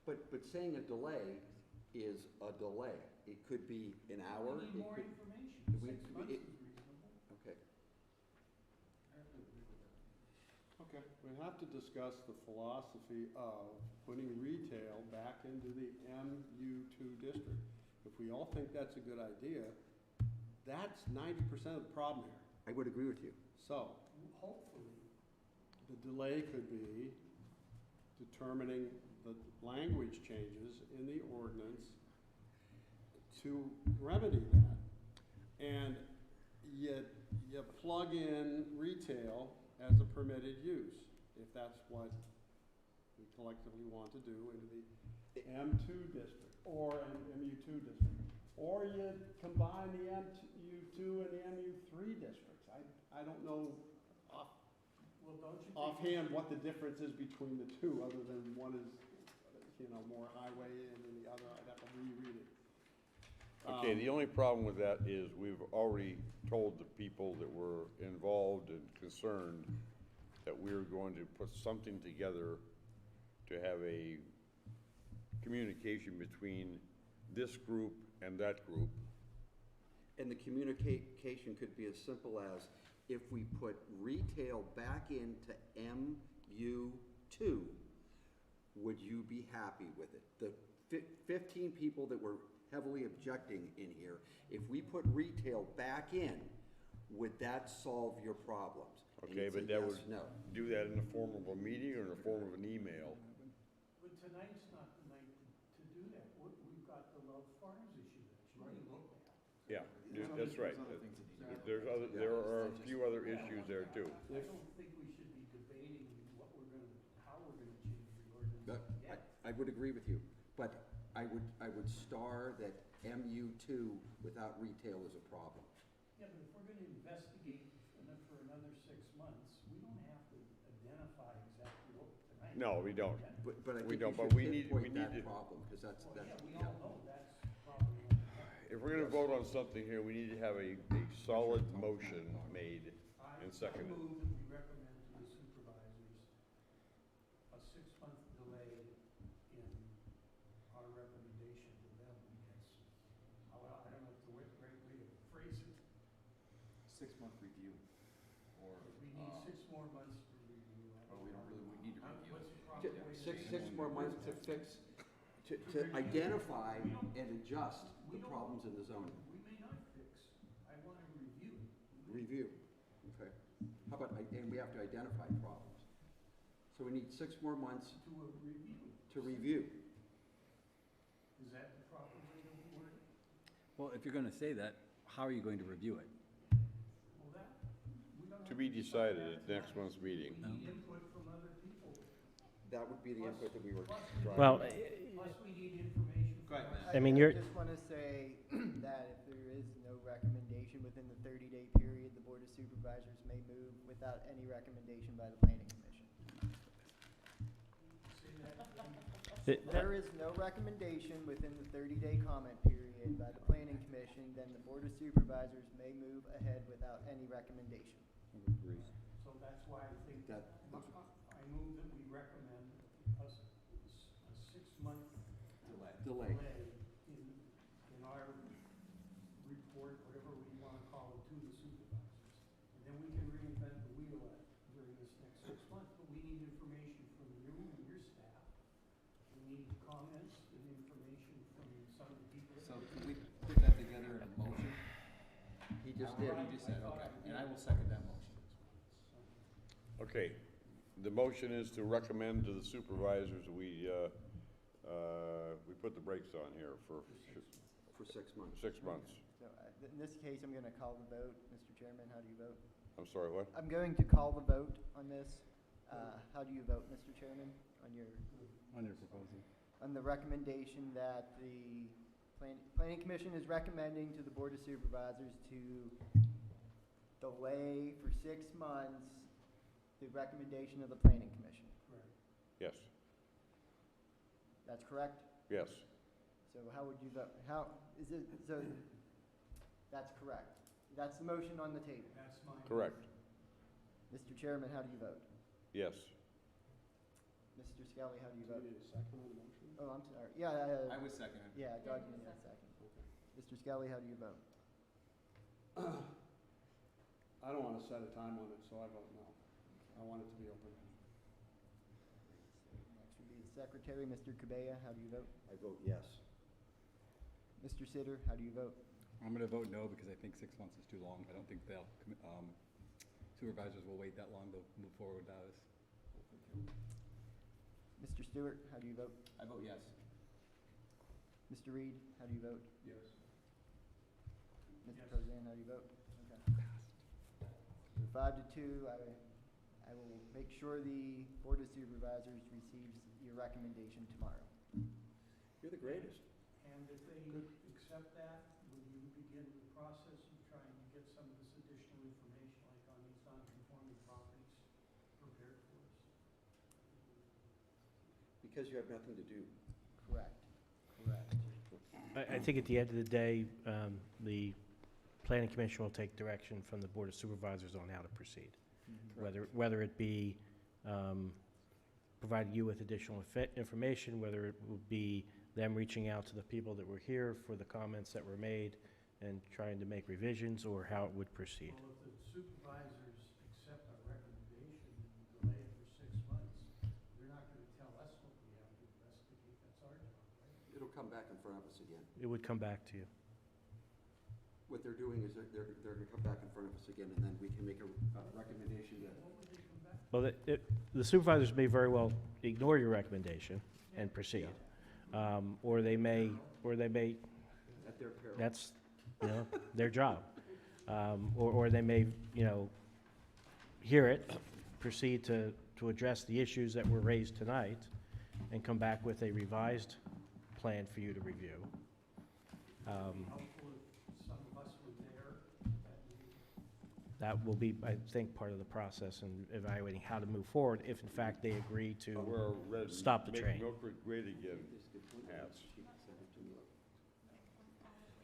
but saying a delay is a delay. It could be an hour. We it need more could- information, we- 6 months it- is reasonable. Okay. Okay, we have to discuss the philosophy of putting retail back into the MU2 district. If we all think that's a good idea, that's 90% of the problem here. I would agree with you. So, Hopefully, the delay could be determining the language changes in the ordinance to remedy that. And you plug in retail as a permitted use, if that's what we collectively want to do into the M2 district or an MU2 district. Or you combine the MU2 and the MU3 districts. I don't know well, don't you think? offhand what the difference is between the two, other than one is, more highway and the other, I'd have to reread it. Okay, the only problem with that is we've already told the people that were involved and concerned that we're going to put something together to have a communication between this group and that group. And the communication could be as simple as, if we put retail back into MU2, would you be happy with it? The 15 people that were heavily objecting in here, if we put retail back in, would that solve your problems? And Okay, it's a but that yes, would no. do that in the form of a meeting or in the form of an email. But tonight's not the night to do that. We've got the Love Farms issue that should be looked at. Yeah, that's right. There are a few other issues there too. I don't think we should be debating how we're gonna change the ordinance yet. I would agree with you, but I would star that MU2 without retail is a problem. Yeah, but if we're gonna investigate for another 6 months, we don't have to identify exactly what tonight. No, we don't. But I We think don't, you but should we need pinpoint that to, problem, because that's. Well, yeah, we all know that's probably what happened. if we're gonna vote on something here, we need to have a solid motion made and seconded. I move that we recommend to the supervisors a 6-month delay in our recommendation to them, because, I don't know the right way to phrase it. 6-month review, or. We need 6 more months to review. We don't really, we need to review. What's the proper way to say Six it? more months to fix, to identify and adjust the problems in the zoning. We may not fix, I want to review it. Review, okay. How about, and we have to identify problems. So we need 6 more months To a review. to review. Is that the proper way to word it? Well, if you're gonna say that, how are you going to review it? Well, that, we don't have To be to decide decided that at next month's meeting. We need input from other people. That would be the input that we were Plus trying. Well, plus we need information Go ahead, Matt. I mean, you're, just want to say that if there is no recommendation within the 30-day period, the Board of Supervisors may move without any recommendation by the Planning Commission. If there is no recommendation within the 30-day comment period by the Planning Commission, then the Board of Supervisors may move ahead without any recommendation. So that's why I think That- I move that we recommend a 6-month Delay. in our report, whatever we want to call it, to the supervisors. And then we can reinvent the wheel during this next 6 months. But we need information from you and your staff. We need comments and information from some of the people. So can we put that together in a motion? He just How- did. You just said, okay, and I will second that motion. Okay, the motion is to recommend to the supervisors, we put the brakes on here for For 6 months. 6 months. So in this case, I'm going to call the vote. Mr. Chairman, how do you vote? I'm sorry, what? I'm going to call the vote on this. How do you vote, Mr. Chairman, on your proposal? on the recommendation that the Planning Commission is recommending to the Board of Supervisors to delay for 6 months the recommendation of the Planning Commission? Yes, That's correct? yes. So how would you vote? How, is it, so, that's correct. That's the motion on the table. That's my. Correct, Mr. Chairman, how do you vote? yes. Mr. Scully, how do you Do vote? you need a second on the motion? Oh, I'm sorry. Yeah, I would second it. yeah, Doug, you need a second. Mr. Scully, how do you vote? I don't want to set a time limit, so I vote no. I want it to be open. Next would be the Secretary, Mr. Cabea, how do you vote? I vote yes. Mr. Sitter, how do you vote? I'm going to vote no because I think 6 months is too long. I don't think supervisors will wait that long to move forward without us. Mr. Stewart, how do you vote? I vote yes. Mr. Reed, how do you vote? Yes. Mr. Prozan, how do you vote? Okay. So 5-2, I will make sure the Board of Supervisors receives your recommendation tomorrow. You're the greatest. And if they accept that, will you begin the process of trying to get some of this additional information, like on these non-conforming properties, prepared for us? Because you have nothing to do. Correct. Correct. I think at the end of the day, the Planning Commission will take direction from the Board of Supervisors on how to proceed. Whether it be providing you with additional information, whether it will be them reaching out to the people that were here for the comments that were made and trying to make revisions, or how it would proceed. Well, if the supervisors accept our recommendation and delay it for 6 months, they're not going to tell us what we have to investigate. That's our job, right? It'll come back in front of us again. It would come back to you. What they're doing is they're going to come back in front of us again, and then we can make a recommendation to. Well, the supervisors may very well ignore your recommendation and proceed. Or they may, At their peril. that's, their job. Or they may, hear it, proceed to address the issues that were raised tonight, and come back with a revised plan for you to review. Helpful if some of us were there at the meeting. That will be, I think, part of the process in evaluating how to move forward, if in fact they agree to We're ready to stop the make train. Milk Creek great again. Hats.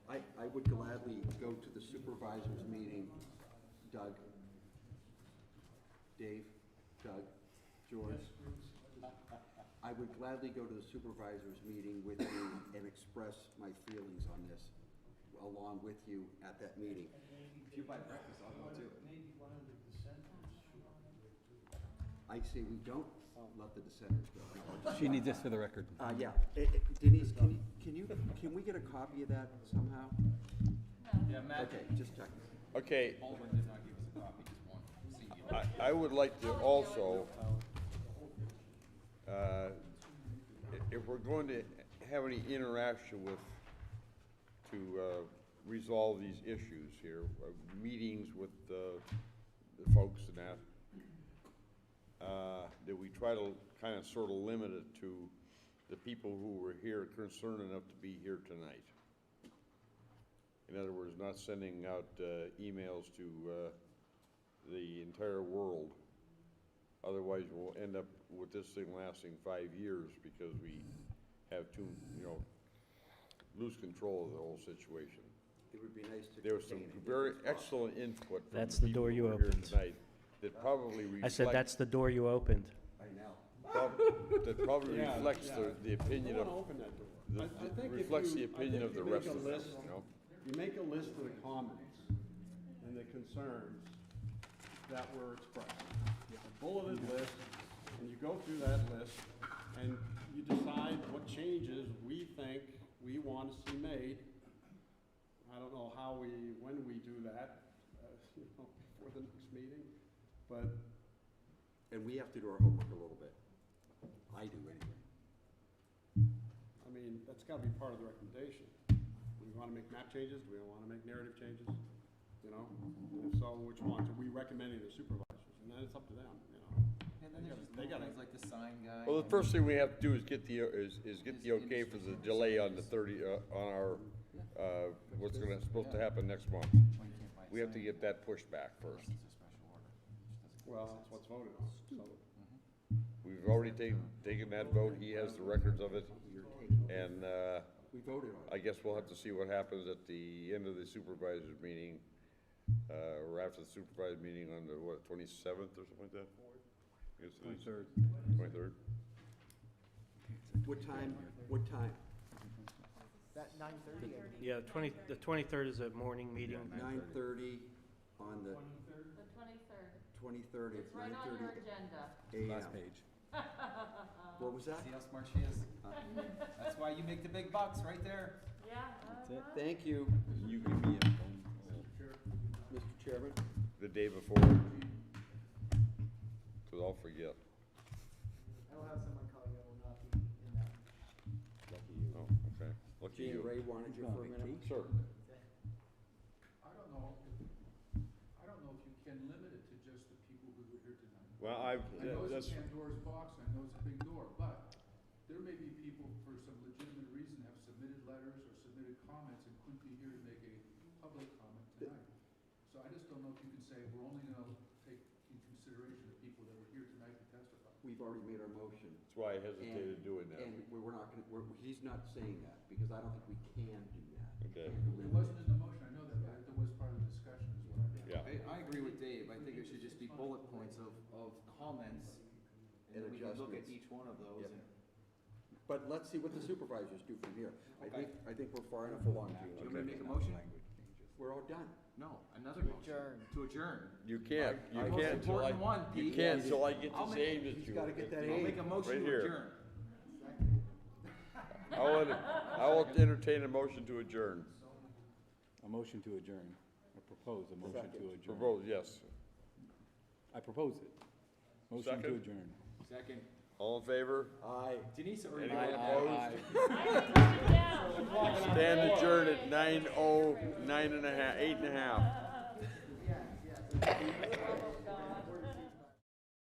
I would gladly go to the supervisors meeting, Doug, Dave, Doug, George. I would gladly go to the supervisors meeting with you and express my feelings on this along with you at that meeting. If you buy breakfast, I'll go too. Maybe one of the dissenters should go too. I say we don't let the dissenters go. She needs this for the record. Yeah. Denise, can we get a copy of that somehow? Yeah, Matt. Okay, just check. Okay, Baldwin did not give us a copy, just one. Singular. I would like to also, if we're going to have any interaction to resolve these issues here, meetings with the folks and that we try to kind of sort of limit it to the people who were here concerned enough to be here tonight. In other words, not sending out emails to the entire world. Otherwise, we'll end up with this thing lasting 5 years because we have too, lose control of the whole situation. It would be nice to. There was some contain it if very it's possible. excellent input from That's the the door people you who were here opened. tonight that probably reflect. I said, that's the door you opened. I know. That probably Yeah, reflects yeah. the opinion I of, wanna open that door. I think if reflects the you- opinion I of the think you rest make a of us, list. you know? You make a list of the comments and the concerns that were expressed. A bulleted list, and you go through that list, and you decide what changes we think we want to see made. I don't know when we do that, before the next meeting, but And we have to do our homework a little bit. I do anyway. I mean, that's gotta be part of the recommendation. Do we wanna make map changes? Do we wanna make narrative changes? You know, and if so, which ones? Are we recommending the supervisors? And then it's up to them, you know. And then there's just They little gotta- things like the sign guy. Well, the and- first thing we have to do is get the, get the Is okay for the industry delay on the standards. 30, on our, what's supposed to happen next month. Well, you can't buy a We have to sign get that pushed back unless first. it's a special order. It just doesn't Well, make that's what's sense. voted on, so. We've already taken that vote, he has the records of it, and, We voted on it. I guess we'll have to see what happens at the end of the supervisors meeting, or after the supervisor meeting on the, 27th or something like that? 23rd. 23rd? What time, what time? That 9:30? Yeah, the 23rd is a morning meeting. 9:30 on the The 23rd. 23rd It's at right on your 9:30 agenda. a.m. Last page. What was that? See how smart she is? That's why you make the big bucks, right there. Yeah. Thank you. You give me a phone. Mr. Chairman? The day before, because I'll forget. I will have someone call you, I will not be in that. Lucky you. Oh, okay. Lucky Gene you. Ray wanted you for a minute? Sure. I don't know if you can limit it to just the people who were here tonight. Well, I know that's, it's a Pandora's box, I know it's a big door, but there may be people for some legitimate reason have submitted letters or submitted comments and couldn't be here to make a public comment tonight. So I just don't know if you can say, we're only gonna take in consideration the people that were here tonight to testify. We've already made our motion. that's why I hesitated doing that. And we're not gonna, he's not saying that, because I don't think we can do that. Okay. It wasn't in the motion, I know that, but it was part of the discussion is what I meant. Yeah. I agree with Dave. I think it should just be bullet points of comments, and then we can look at adjustments. each one of those Yep. and. But let's see what the supervisors do from here. I think we're far enough along, Do you Gene. want me to make a motion? We're all done. No, another motion. To adjourn. You can't, you Our most can't till I, important one, you Pete. can't till I get I'll this make- aimed at He's you. gotta get that I'll aim. make a motion Right to here. adjourn. I will entertain a motion to adjourn. A motion to adjourn. I propose a motion to adjourn. Propose, yes. I propose it. Motion to Second. adjourn. Second. All in favor? Aye. Denise already. Anyone Aye. opposed? Stand adjourned at 9:09 and a half, 8 and a half. Yes, yes.